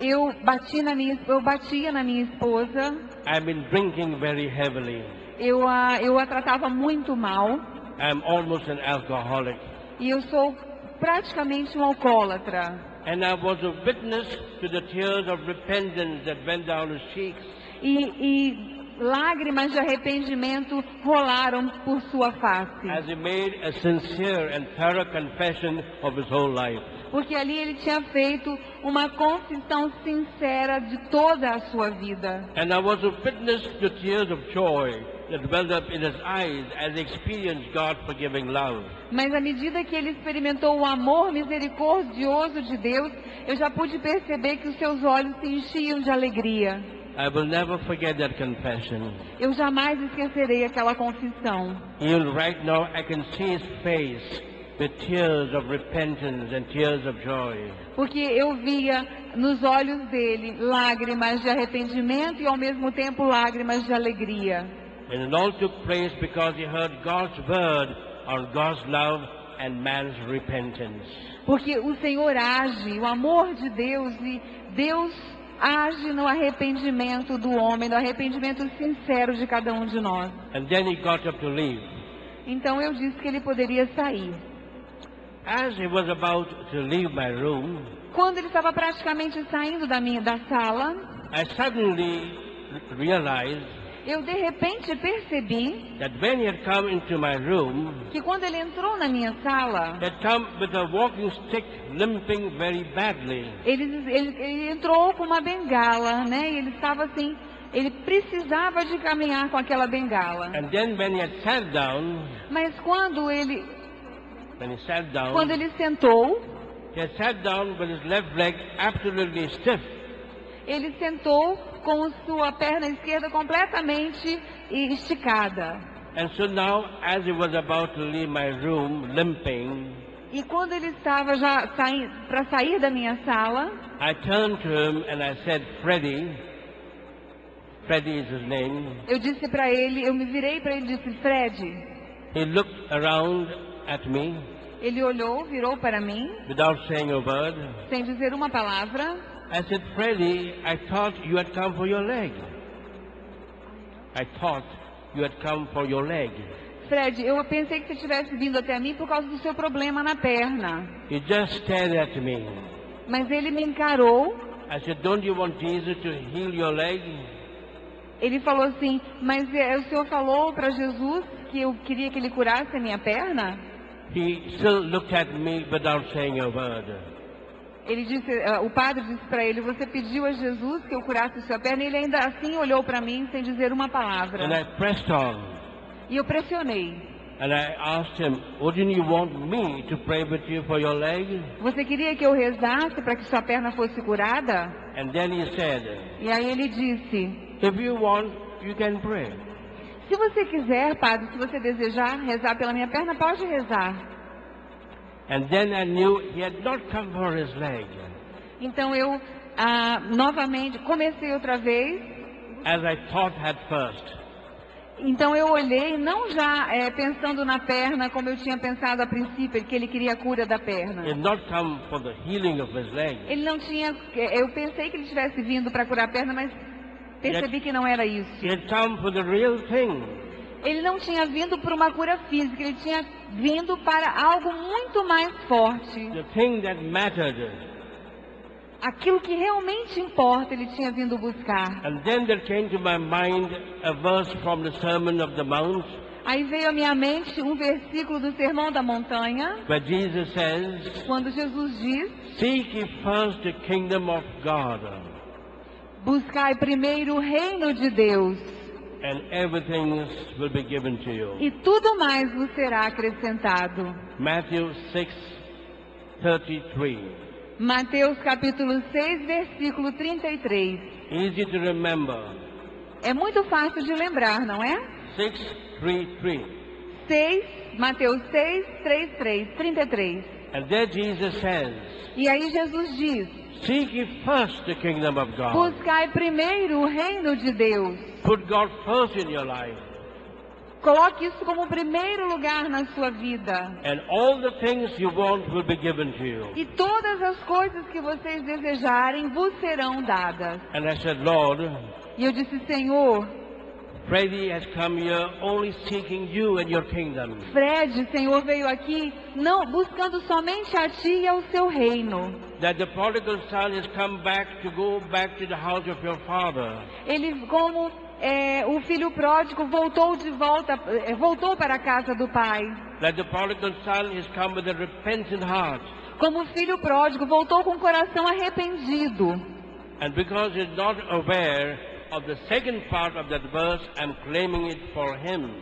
Eu batia na minha esposa. I've been drinking very heavily. Eu a tratava muito mal. I'm almost an alcoholic. E eu sou praticamente um alcoólatra. And I was a witness to the tears of repentance that went down his cheeks. E lágrimas de arrependimento rolaram por sua face. As he made a sincere and thorough confession of his whole life. Porque ali ele tinha feito uma confissão sincera de toda a sua vida. And I was a witness to tears of joy that welled up in his eyes as he experienced God's forgiving love. Mas à medida que ele experimentou o amor misericordioso de Deus, eu já pude perceber que os seus olhos se enchiam de alegria. I will never forget that confession. Eu jamais esquecerei aquela confissão. Even right now I can see his face with tears of repentance and tears of joy. Porque eu via nos olhos dele lágrimas de arrependimento e ao mesmo tempo lágrimas de alegria. And it all took place because he heard God's word on God's love and man's repentance. Porque o Senhor age, o amor de Deus, e Deus age no arrependimento do homem, no arrependimento sincero de cada um de nós. And then he got up to leave. Então eu disse que ele poderia sair. As he was about to leave my room, Quando ele estava praticamente saindo da sala, I suddenly realized eu de repente percebi that when he had come into my room, que quando ele entrou na minha sala, he had come with a walking stick limping very badly. ele entrou com uma bengala, né? E ele estava assim, ele precisava de caminhar com aquela bengala. And then when he had sat down, Mas quando ele sentou, he had sat down with his left leg absolutely stiff. ele sentou com sua perna esquerda completamente esticada. And so now, as he was about to leave my room, limping, E quando ele estava já para sair da minha sala, I turned to him and I said, Freddie is his name. eu disse para ele, eu me virei para ele e disse, Fred. He looked around at me Ele olhou, virou para mim, without saying a word. sem dizer uma palavra. I said, Freddie, I thought you had come for your leg. I thought you had come for your leg. Fred, eu pensei que você tivesse vindo até mim por causa do seu problema na perna. He just stared at me. Mas ele me encarou. I said, don't you want Jesus to heal your leg? Ele falou assim, mas o senhor falou para Jesus que eu queria que ele curasse a minha perna? He still looked at me without saying a word. Ele disse, o padre disse para ele, você pediu a Jesus que eu curasse a sua perna? E ele ainda assim olhou para mim sem dizer uma palavra. And I pressed on. E eu pressionei. And I asked him, wouldn't you want me to pray with you for your leg? Você queria que eu rezasse para que sua perna fosse curada? And then he said, E aí ele disse, if you want, you can pray. se você quiser, padre, se você desejar rezar pela minha perna, pode rezar. And then I knew he had not come for his leg. Então eu novamente comecei outra vez. as I thought at first. Então eu olhei, não já pensando na perna como eu tinha pensado a princípio, que ele queria a cura da perna. He had not come for the healing of his leg. Ele não tinha, eu pensei que ele tivesse vindo para curar a perna, mas percebi que não era isso. He had come for the real thing. Ele não tinha vindo para uma cura física, ele tinha vindo para algo muito mais forte. The thing that mattered. Aquilo que realmente importa, ele tinha vindo buscar. And then there came to my mind a verse from the Sermon of the Mount, Aí veio à minha mente um versículo do Sermão da Montanha, where Jesus says, quando Jesus diz: "Seek ye first the kingdom of God, buscai primeiro o reino de Deus, and everything will be given to you." e tudo mais vos será acrescentado. Matthew 6:33. Mateus capítulo 6, versículo 33. Easy to remember. É muito fácil de lembrar, não é? 6:33. 6, Mateus 6, 33. And there Jesus says, E aí Jesus diz: "Seek ye first the kingdom of God." buscai primeiro o reino de Deus. Put God first in your life. Coloque isso como o primeiro lugar na sua vida. And all the things you want will be given to you. E todas as coisas que vocês desejarem vos serão dadas. And I said, Lord, E eu disse: Senhor, Freddie has come here only seeking you and your kingdom. Fred, Senhor, veio aqui não buscando somente a Ti e ao Seu reino. That the prodigal son has come back to go back to the house of your father. Ele, como o filho pródigo, voltou para a casa do pai. That the prodigal son has come with a repentant heart. Como o filho pródigo, voltou com o coração arrependido. And because he's not aware of the second part of that verse, I'm claiming it for him.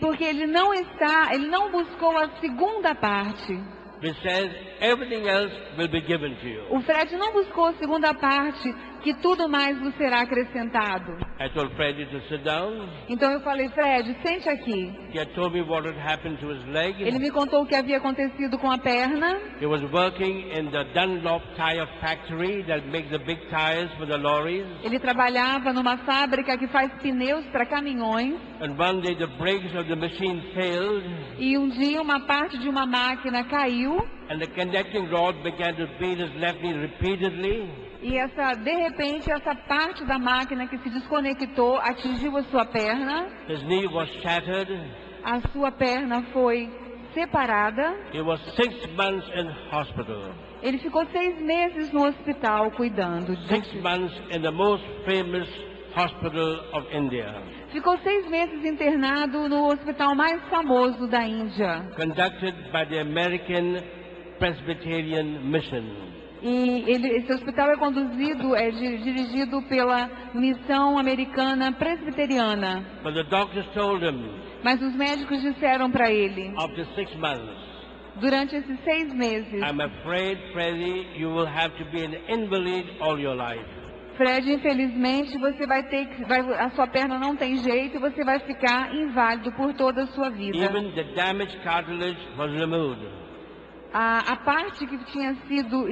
Porque ele não buscou a segunda parte. Which says everything else will be given to you. O Fred não buscou a segunda parte, que tudo mais vos será acrescentado. I told Freddie to sit down. Então eu falei: Fred, sente aqui. He had told me what had happened to his leg. Ele me contou o que havia acontecido com a perna. He was working in the Dunlop tire factory that makes the big tires for the lorries. Ele trabalhava numa fábrica que faz pneus para caminhões. And one day the brakes of the machine failed. E um dia uma parte de uma máquina caiu. And the connecting rod began to beat his left knee repeatedly. E de repente, essa parte da máquina que se desconectou atingiu a sua perna. His knee was shattered. A sua perna foi separada. He was 6 months in hospital. Ele ficou 6 meses no hospital cuidando. 6 months in the most famous hospital of India. Ficou 6 meses internado no hospital mais famoso da Índia. Conducted by the American Presbyterian Mission. E esse hospital é dirigido pela missão americana presbiteriana. But the doctors told him, mas os médicos disseram para ele, after 6 months, durante esses 6 meses, I'm afraid, Freddie, you will have to be an invalid all your life. Fred, infelizmente, a sua perna não tem jeito e você vai ficar inválido por toda a sua vida. Even the damaged cartilage was removed. A parte que tinha sido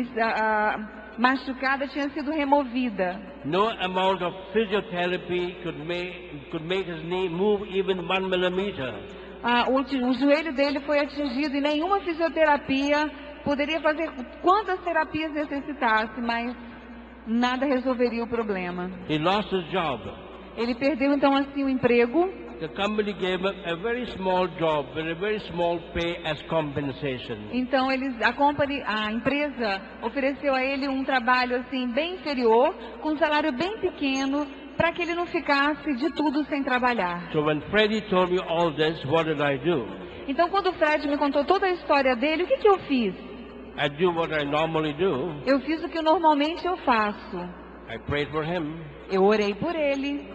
machucada tinha sido removida. No amount of physiotherapy could make his knee move even 1 millimeter. O joelho dele foi atingido e nenhuma fisioterapia poderia fazer quantas terapias necessitasse, mas nada resolveria o problema. He lost his job. Ele perdeu então assim o emprego. The company gave him a very small job with a very small pay as compensation. Então a empresa ofereceu a ele um trabalho assim bem inferior, com um salário bem pequeno, para que ele não ficasse de tudo sem trabalhar. So when Freddie told me all this, what did I do? Então quando o Fred me contou toda a história dele, o que eu fiz? I do what I normally do. Eu fiz o que normalmente eu faço. I prayed for him. Eu orei por ele.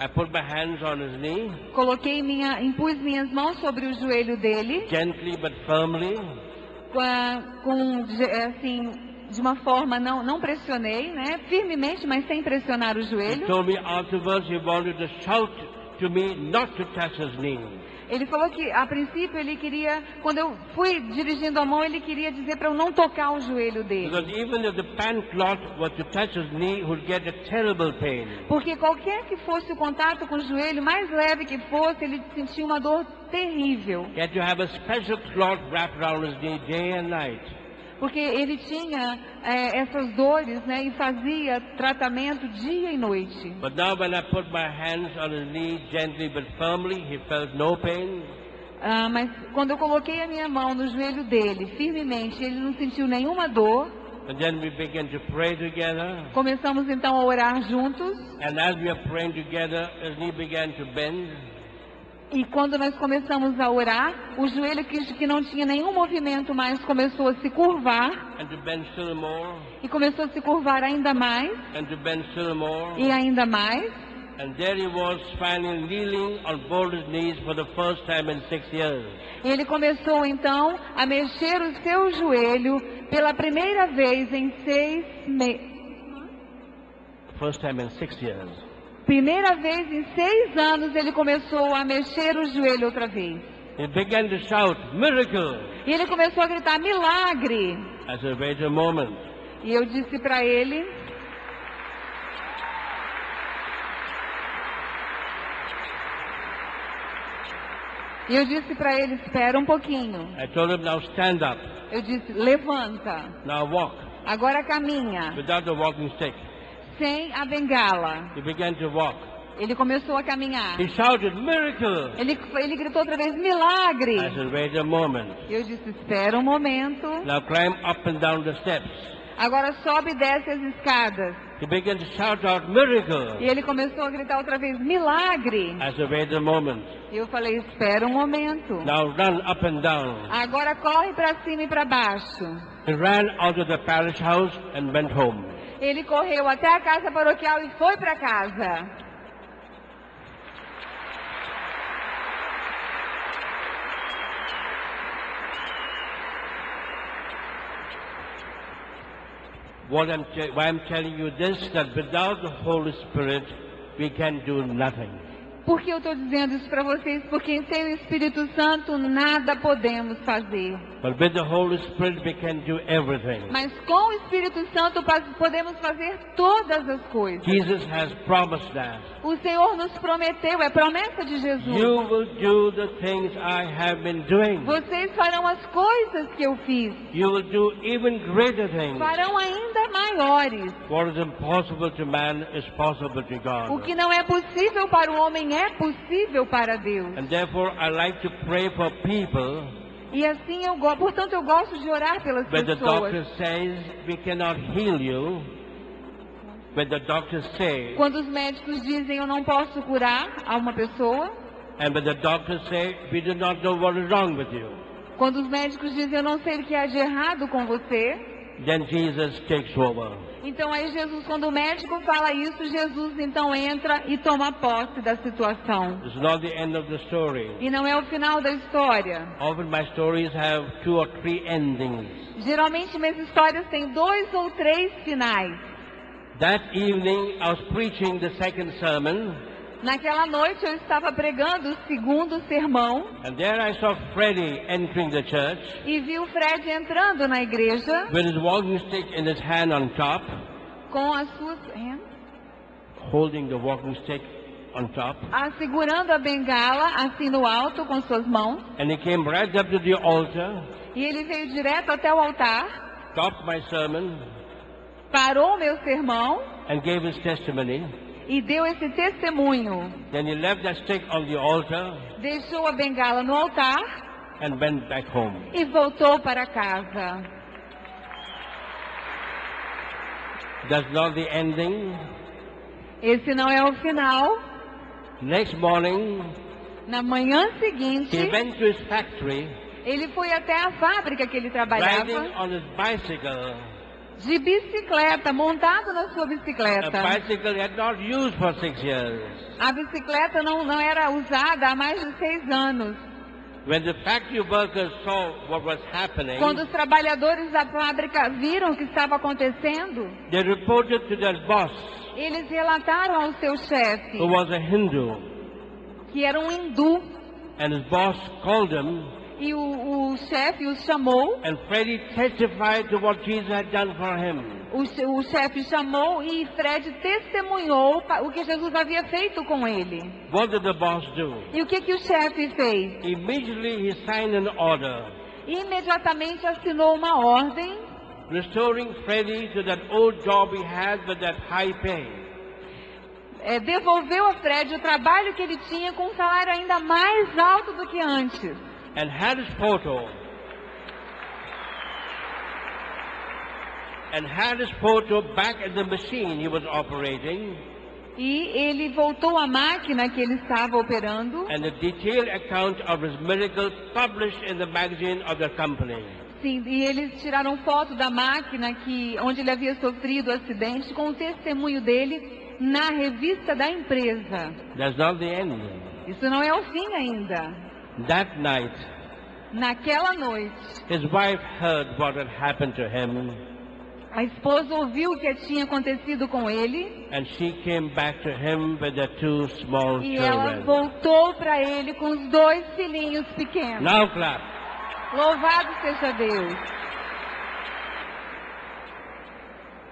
I put my hands on his knee. Impus minhas mãos sobre o joelho dele. Gently but firmly. De uma forma, não pressionei, né? Firmemente, mas sem pressionar o joelho. He told me afterwards he wanted to shout to me not to touch his knee. Ele falou que, a princípio, ele queria, quando eu fui dirigindo a mão, ele queria dizer para eu não tocar o joelho dele. Because even if the pant cloth was to touch his knee, he would get a terrible pain. Porque qualquer que fosse o contato com o joelho, mais leve que fosse, ele sentia uma dor terrível. He had to have a special cloth wrapped around his knee day and night. Porque ele tinha essas dores, né, e fazia tratamento dia e noite. But now when I put my hands on his knee gently but firmly, he felt no pain. Mas quando eu coloquei a minha mão no joelho dele, firmemente, ele não sentiu nenhuma dor. And then we began to pray together. Começamos então a orar juntos. And as we are praying together, his knee began to bend. E quando nós começamos a orar, o joelho que não tinha nenhum movimento mais começou a se curvar. And to bend still more. E começou a se curvar ainda mais. And to bend still more. E ainda mais. And there he was finally kneeling on both his knees for the first time in 6 years. E ele começou então a mexer o seu joelho pela primeira vez em 6 meses. First time in 6 years. Primeira vez em 6 anos ele começou a mexer o joelho outra vez. He began to shout, "Miracle!" E ele começou a gritar, milagre! I said, "Wait a moment." E eu disse para ele, espera um pouquinho. I told him, "Now stand up. Eu disse, levanta. Now walk." Agora caminha. Without the walking stick. Sem a bengala. He began to walk. Ele começou a caminhar. He shouted, "Miracle!" Ele gritou outra vez, milagre! I said, "Wait a moment." Eu disse, espera um momento. Now climb up and down the steps. Agora sobe e desce as escadas. He began to shout out, "Miracle!" E ele começou a gritar outra vez, milagre! I said, "Wait a moment." E eu falei, espera um momento. Now run up and down. Agora corre para cima e para baixo. He ran out of the parish house and went home. Ele correu até a casa paroquial e foi para casa. Why I'm telling you this, that without the Holy Spirit, we can do nothing. Por que eu estou dizendo isso para vocês? Porque sem o Espírito Santo nada podemos fazer. But with the Holy Spirit, we can do everything. Mas com o Espírito Santo podemos fazer todas as coisas. Jesus has promised that. O Senhor nos prometeu, é promessa de Jesus. You will do the things I have been doing. Vocês farão as coisas que eu fiz. You will do even greater things. Farão ainda maiores. What is impossible to man is possible to God. O que não é possível para o homem é possível para Deus. And therefore I like to pray for people. E assim portanto eu gosto de orar pelas When the doctor pessoas. says we cannot heal you, when the doctors say, Quando os médicos dizem eu não posso curar a uma pessoa, and when the doctors say we do not know what is wrong with you, quando os médicos dizem eu não sei o que há de errado com você, then Jesus takes over. então aí Jesus, quando o médico fala isso, Jesus então entra e toma posse da situação. It's not the end of the story. E não é o final da história. Often my stories have 2 or 3 endings. Geralmente minhas histórias têm 2 ou 3 finais. That evening I was preaching the second sermon, Naquela noite eu estava pregando o segundo sermão and there I saw Freddie entering the church e vi o Fred entrando na igreja with his walking stick in his hand on top, com as suas holding the walking stick on top, segurando a bengala assim no alto com suas mãos. and he came right up to the altar, E ele veio direto até o altar, stopped my sermon, parou o meu sermão and gave his testimony. e deu esse testemunho. Then he left that stick on the altar Deixou a bengala no altar and went back home. e voltou para casa. That's not the ending. Esse não é o final. Next morning, Na manhã seguinte, he went to his factory, ele foi até a fábrica que ele riding trabalhava, on his bicycle, de bicicleta, montado na sua a bicicleta. bicycle he had not used for 6 years. A bicicleta não era usada há mais de 6 anos. When the factory workers saw what was happening, Quando os trabalhadores da fábrica viram o que estava acontecendo, they reported to their boss, eles relataram ao seu chefe, who was a Hindu, que era um hindu, And his boss called him, E o chefe os chamou. and Freddie testified to what Jesus had done for him. O chefe chamou e Fred testemunhou o que Jesus havia feito com ele. What did the boss do? E o que o chefe fez? Immediately he signed an order, Imediatamente assinou uma ordem, restoring Freddie to that old job he had with that high pay. devolveu a Fred o trabalho que ele tinha com um salário ainda mais alto do que antes. And had his photo. And had his photo back at the machine he was operating. E ele voltou à máquina que ele estava operando. And a detailed account of his miracle published in the magazine of the company. Sim, e eles tiraram foto da máquina onde ele havia sofrido o acidente com o testemunho dele na revista da empresa. That's not the end. Isso não é o fim ainda. That night, Naquela noite, his wife heard what had happened to him, a esposa ouviu o que tinha acontecido com ele and she came back to him with the 2 small e ela children. voltou para ele com os 2 filhinhos pequenos. Now clap. Louvado seja Deus.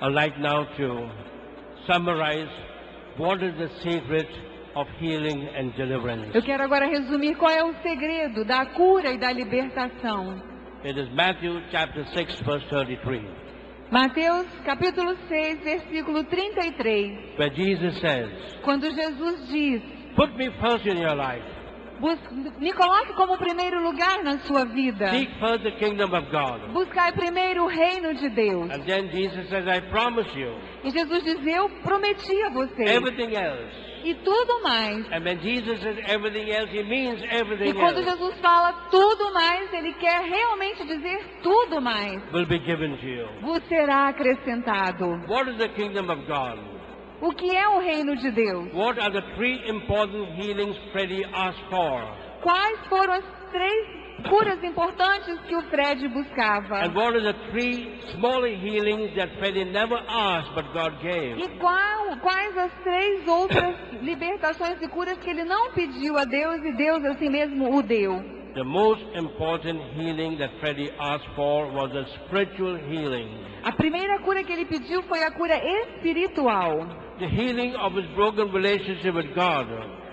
I'd like now to summarize what is the secret of healing and deliverance. Eu quero agora resumir qual é o segredo da cura e da libertação. It is Matthew chapter 6 verse 33, Mateus capítulo 6, versículo 33, where Jesus says, quando Jesus diz: put me first in your life. me coloque como primeiro lugar na sua vida. Seek first the kingdom of God. Buscai primeiro o reino de Deus. And then Jesus says, I promise you, E Jesus diz: eu prometi a você. everything else. E tudo mais. And when Jesus says everything else, he means E everything quando else Jesus fala tudo mais, ele quer realmente dizer tudo mais. will be given to you. Vos será acrescentado. What is the kingdom of God? O que é o reino de Deus? What are the 3 important healings Freddie asked for? Quais foram as 3 curas importantes que o Fred buscava? And what are the 3 smaller healings that Freddie never asked but God gave? E quais as 3 outras libertações e curas que ele não pediu a Deus e Deus assim mesmo o deu? The most important healing that Freddie asked for was a spiritual healing. A primeira cura que ele pediu foi a cura espiritual. The healing of his broken relationship with God.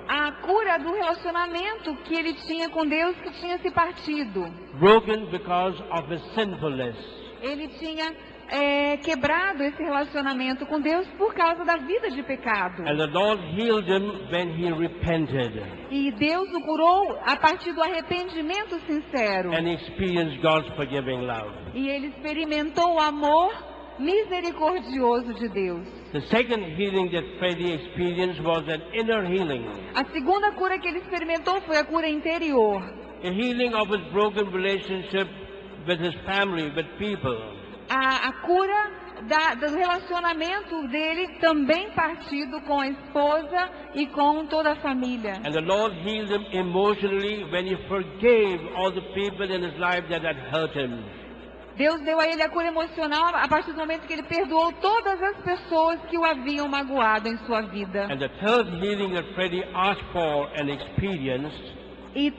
A cura do relacionamento que ele tinha com Deus que tinha se partido. Broken because of his sinfulness. Ele tinha quebrado esse relacionamento com Deus por causa da vida de pecado. And the Lord healed him when he repented. E Deus o curou a partir do arrependimento sincero. And he experienced God's forgiving love. E ele experimentou o amor misericordioso de Deus. The second healing that Freddie experienced was an inner healing. A segunda cura que ele experimentou foi a cura interior. A healing of his broken relationship with his family, with people. A cura do relacionamento dele também partido com a esposa e com toda a família. And the Lord healed him emotionally when he forgave all the people in his life that had hurt him. Deus deu a ele a cura emocional a partir do momento que ele perdoou todas as pessoas que o haviam magoado em sua vida. And the third healing that Freddie asked for and experienced E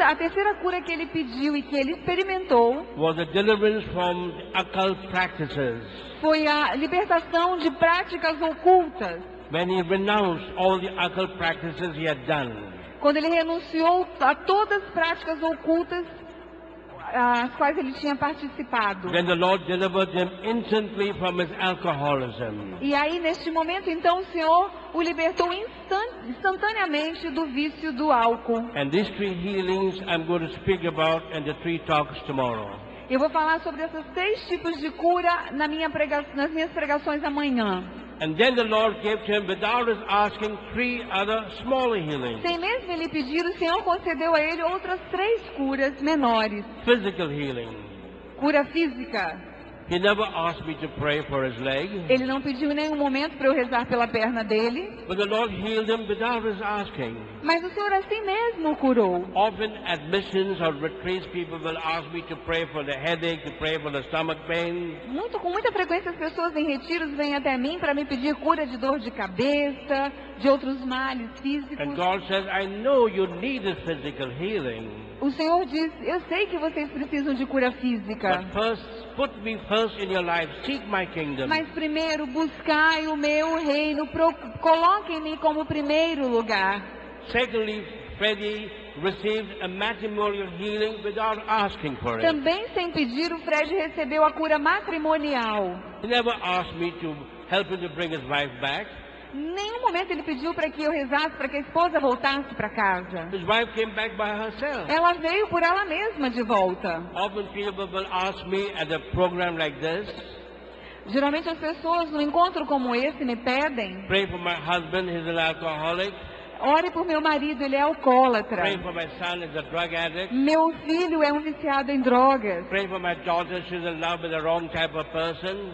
a terceira cura que ele pediu e que ele experimentou was a deliverance from occult practices. foi a libertação de práticas ocultas. When he renounced all the occult practices he had done. Quando ele renunciou a todas as práticas ocultas as quais ele tinha participado. Then the Lord delivered him instantly from his alcoholism. E aí, neste momento, então, o Senhor o libertou instantaneamente do vício do álcool. And these 3 healings I'm going to speak about in the 3 talks tomorrow. Eu vou falar sobre esses 3 tipos de cura nas minhas pregações amanhã. And then the Lord gave to him, without his asking, 3 other smaller healings. Sem mesmo ele pedir, o Senhor concedeu a ele outras 3 curas menores. Physical healing. Cura física. He never asked me to pray for his leg. Ele não pediu em nenhum momento para eu rezar pela perna dele. But the Lord healed him without his asking. Mas o Senhor assim mesmo o curou. Often at missions or retreats, people will ask me to pray for the headache, to pray for the stomach pain. Com muita frequência as pessoas em retiros vêm até mim para me pedir cura de dor de cabeça, de outros males físicos. And God says, I know you need this physical healing. O Senhor diz, eu sei que vocês precisam de cura física. But first, put me first in your life. Seek my kingdom. Mas primeiro, buscai o meu reino. Coloquem-me como primeiro lugar. Secondly, Freddie received a matrimonial healing without asking for it. Também sem pedir, o Fred recebeu a cura matrimonial. He never asked me to help him to bring his wife back. Em nenhum momento ele pediu para que eu rezasse para que a esposa voltasse para casa. His wife came back by herself. Ela veio por ela mesma de volta. Often people will ask me at a program like this, Geralmente as pessoas num encontro como esse me pedem: pray for my husband, he's an alcoholic. ore por meu marido, ele é alcoólatra. Pray for my son, he's a drug addict. Meu filho é um viciado em drogas. Pray for my daughter, she's in love with the wrong type of person.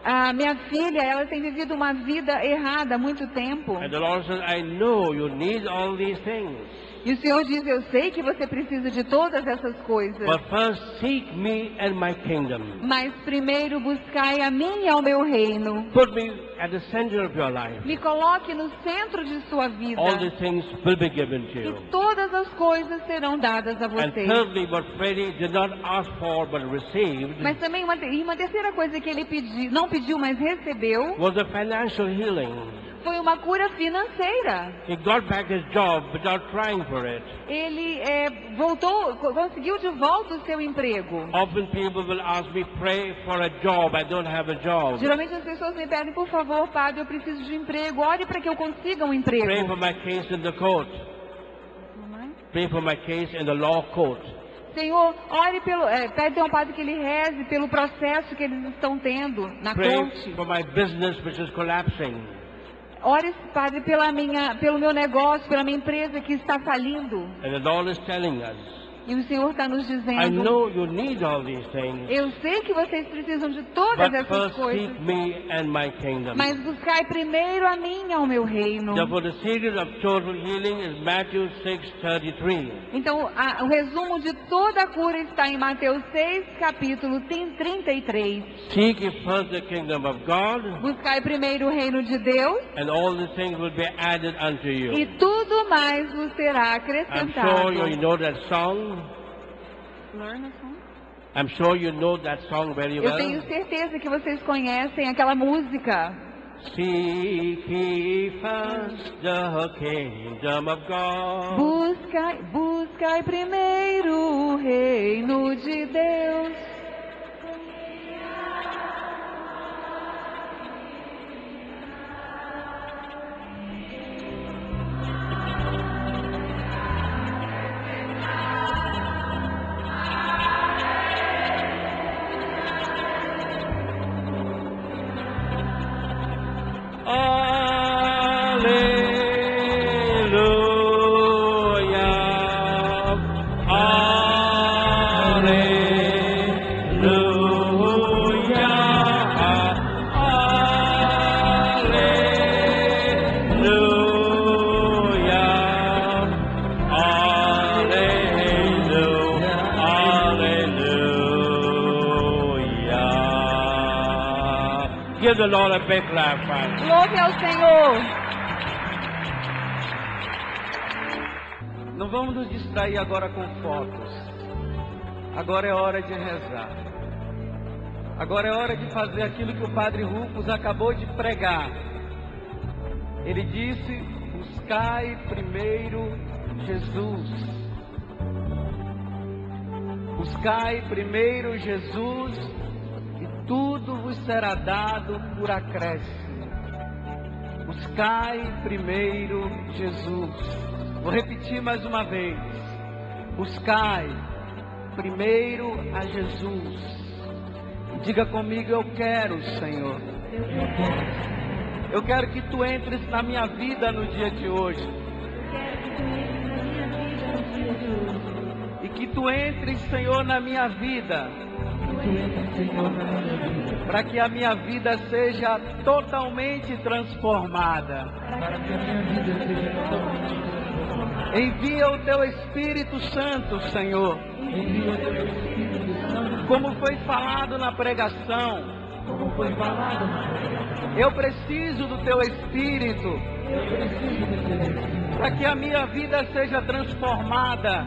A minha filha, ela tem vivido uma vida errada há muito tempo. And the Lord says, I know you need all these things. E o Senhor diz, eu sei que você precisa de todas essas coisas. But first seek me and my kingdom. Mas primeiro buscai a mim e ao meu reino. Put me at the center of your life. Me coloque no centro de sua vida. All these things will be given to you. E todas as coisas serão dadas a And você. thirdly, what Freddie did not ask for but received Mas também uma terceira coisa que ele não pediu, mas recebeu, was a financial healing. foi uma cura financeira. He got back his job without trying for it. Ele conseguiu de volta o seu emprego. Often people will ask me, pray for a job. I don't have a job. Geralmente as pessoas me pedem, por favor, padre, eu preciso de um emprego. Ore para que eu consiga um emprego. Pray for my case in the court. Pray for my case in the law court. Senhor, ore pede ao padre que ele reze pelo processo que eles estão tendo na Pray corte. for my business which is collapsing. Ore, padre, pelo meu negócio, pela minha empresa que está falindo. And the Lord is telling us, E o Senhor está nos I dizendo, know you need all these things, eu sei que vocês precisam de todas but essas first coisas, seek me and my kingdom. mas buscai primeiro a mim e ao meu reino. Therefore, the secret of total healing is Matthew 6:33. Então, o resumo de toda a cura está em Mateus 6, capítulo 33. Seek ye first the kingdom of God, Buscai primeiro o reino de Deus, and all these things will be added unto e you. tudo mais vos será I'm acrescentado. sure you know that song. I'm sure you know that song very Eu tenho well. certeza que vocês conhecem aquela música. Seek ye first the kingdom of God. Buscai primeiro o reino de Deus. Give the Lord a big clap, Father. Louve ao Senhor. Não vamos nos distrair agora com fotos. Agora é hora de rezar. Agora é hora de fazer aquilo que o Padre Rufus acabou de pregar. Ele disse: buscai primeiro Jesus. Buscai primeiro Jesus e tudo vos será dado por acréscimo. Buscai primeiro Jesus. Vou repetir mais uma vez. Buscai primeiro a Jesus. Diga comigo: eu quero, Senhor. Eu quero que tu entres na minha vida no dia de hoje. E que tu entres, Senhor, na minha vida para que a minha vida seja totalmente transformada. Envia o teu Espírito Santo, Senhor. Como foi falado na pregação, eu preciso do teu Espírito para que a minha vida seja transformada,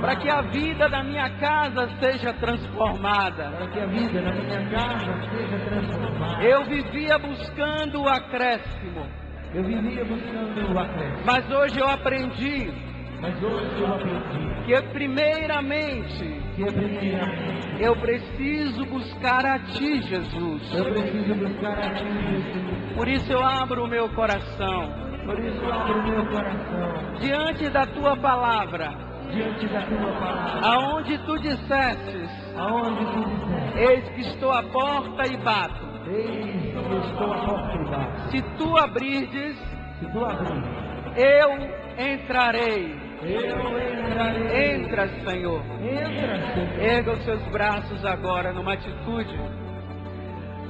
para que a vida da minha casa seja transformada. Eu vivia buscando o acréscimo, mas hoje eu aprendi que primeiramente eu preciso buscar a Ti, Jesus. Por isso eu abro o meu coração diante da Tua palavra, aonde Tu dissestes: eis que estou à porta e bato. Se Tu abrirdes, eu entrarei. Entra, Senhor. Erga os seus braços agora numa atitude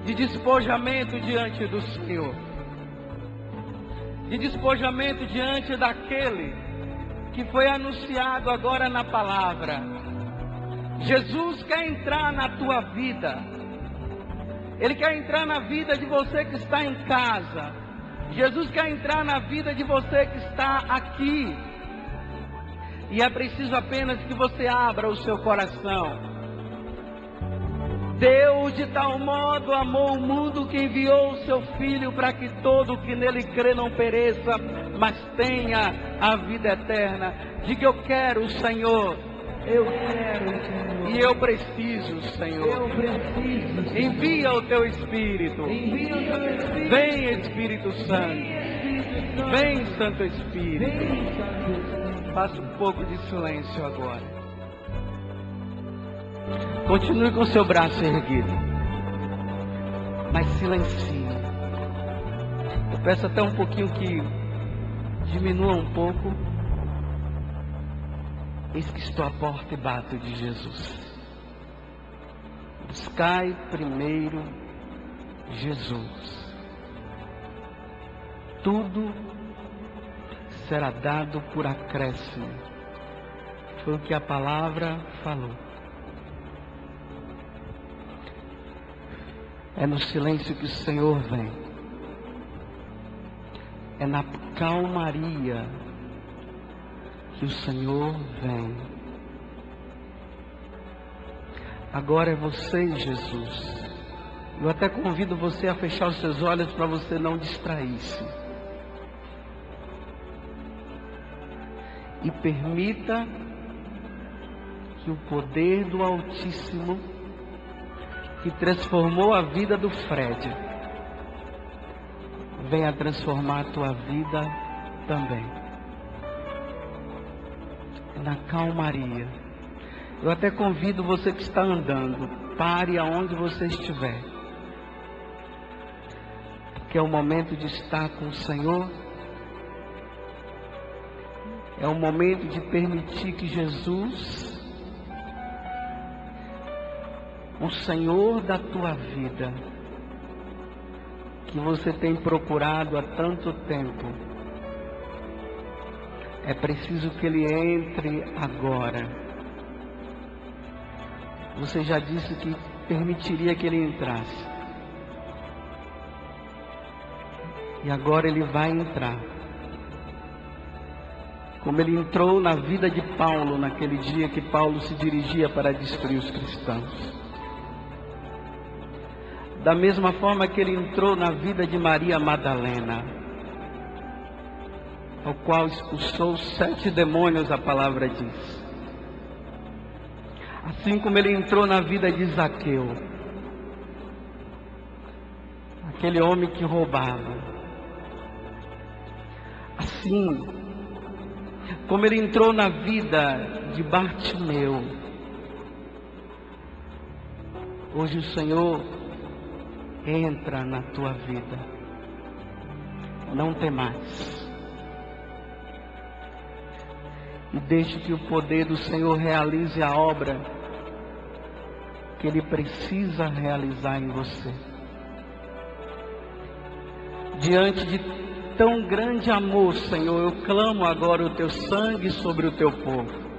de despojamento diante do Senhor, de despojamento diante daquele que foi anunciado agora na palavra. Jesus quer entrar na tua vida. Ele quer entrar na vida de você que está em casa. Jesus quer entrar na vida de você que está aqui. E é preciso apenas que você abra o seu coração. Deus de tal modo amou o mundo que enviou o seu Filho para que todo que nele crê não pereça, mas tenha a vida eterna. Diga: eu quero, Senhor. E eu preciso, Senhor. Envia o teu Espírito. Vem, Espírito Santo. Vem, Santo Espírito. Faça um pouco de silêncio agora. Continue com seu braço erguido, mas silencie. Eu peço até um pouquinho que diminua um pouco. Eis que estou à porta e bato, de Jesus. Buscai primeiro Jesus. Tudo será dado por acréscimo. Foi o que a palavra falou. É no silêncio que o Senhor vem. É na calmaria que o Senhor vem. Agora é você, Jesus. Eu até convido você a fechar os seus olhos para você não distrair-se. E permita que o poder do Altíssimo, que transformou a vida do Fred, venha transformar a tua vida também. Na calmaria. Eu até convido você que está andando, pare aonde você estiver, porque é o momento de estar com o Senhor. É o momento de permitir que Jesus, o Senhor da tua vida, que você tem procurado há tanto tempo, é preciso que Ele entre agora. Você já disse que permitiria que Ele entrasse. E agora Ele vai entrar. Como Ele entrou na vida de Paulo naquele dia que Paulo se dirigia para destruir os cristãos. Da mesma forma que Ele entrou na vida de Maria Madalena, ao qual expulsou 7 demônios, a palavra diz. Assim como Ele entrou na vida de Zaqueu, aquele homem que roubava. Assim como Ele entrou na vida de Bartimeu, hoje o Senhor entra na tua vida. Não temais. E deixe que o poder do Senhor realize a obra que Ele precisa realizar em você. Diante de tão grande amor, Senhor, eu clamo agora o Teu sangue sobre o Teu povo.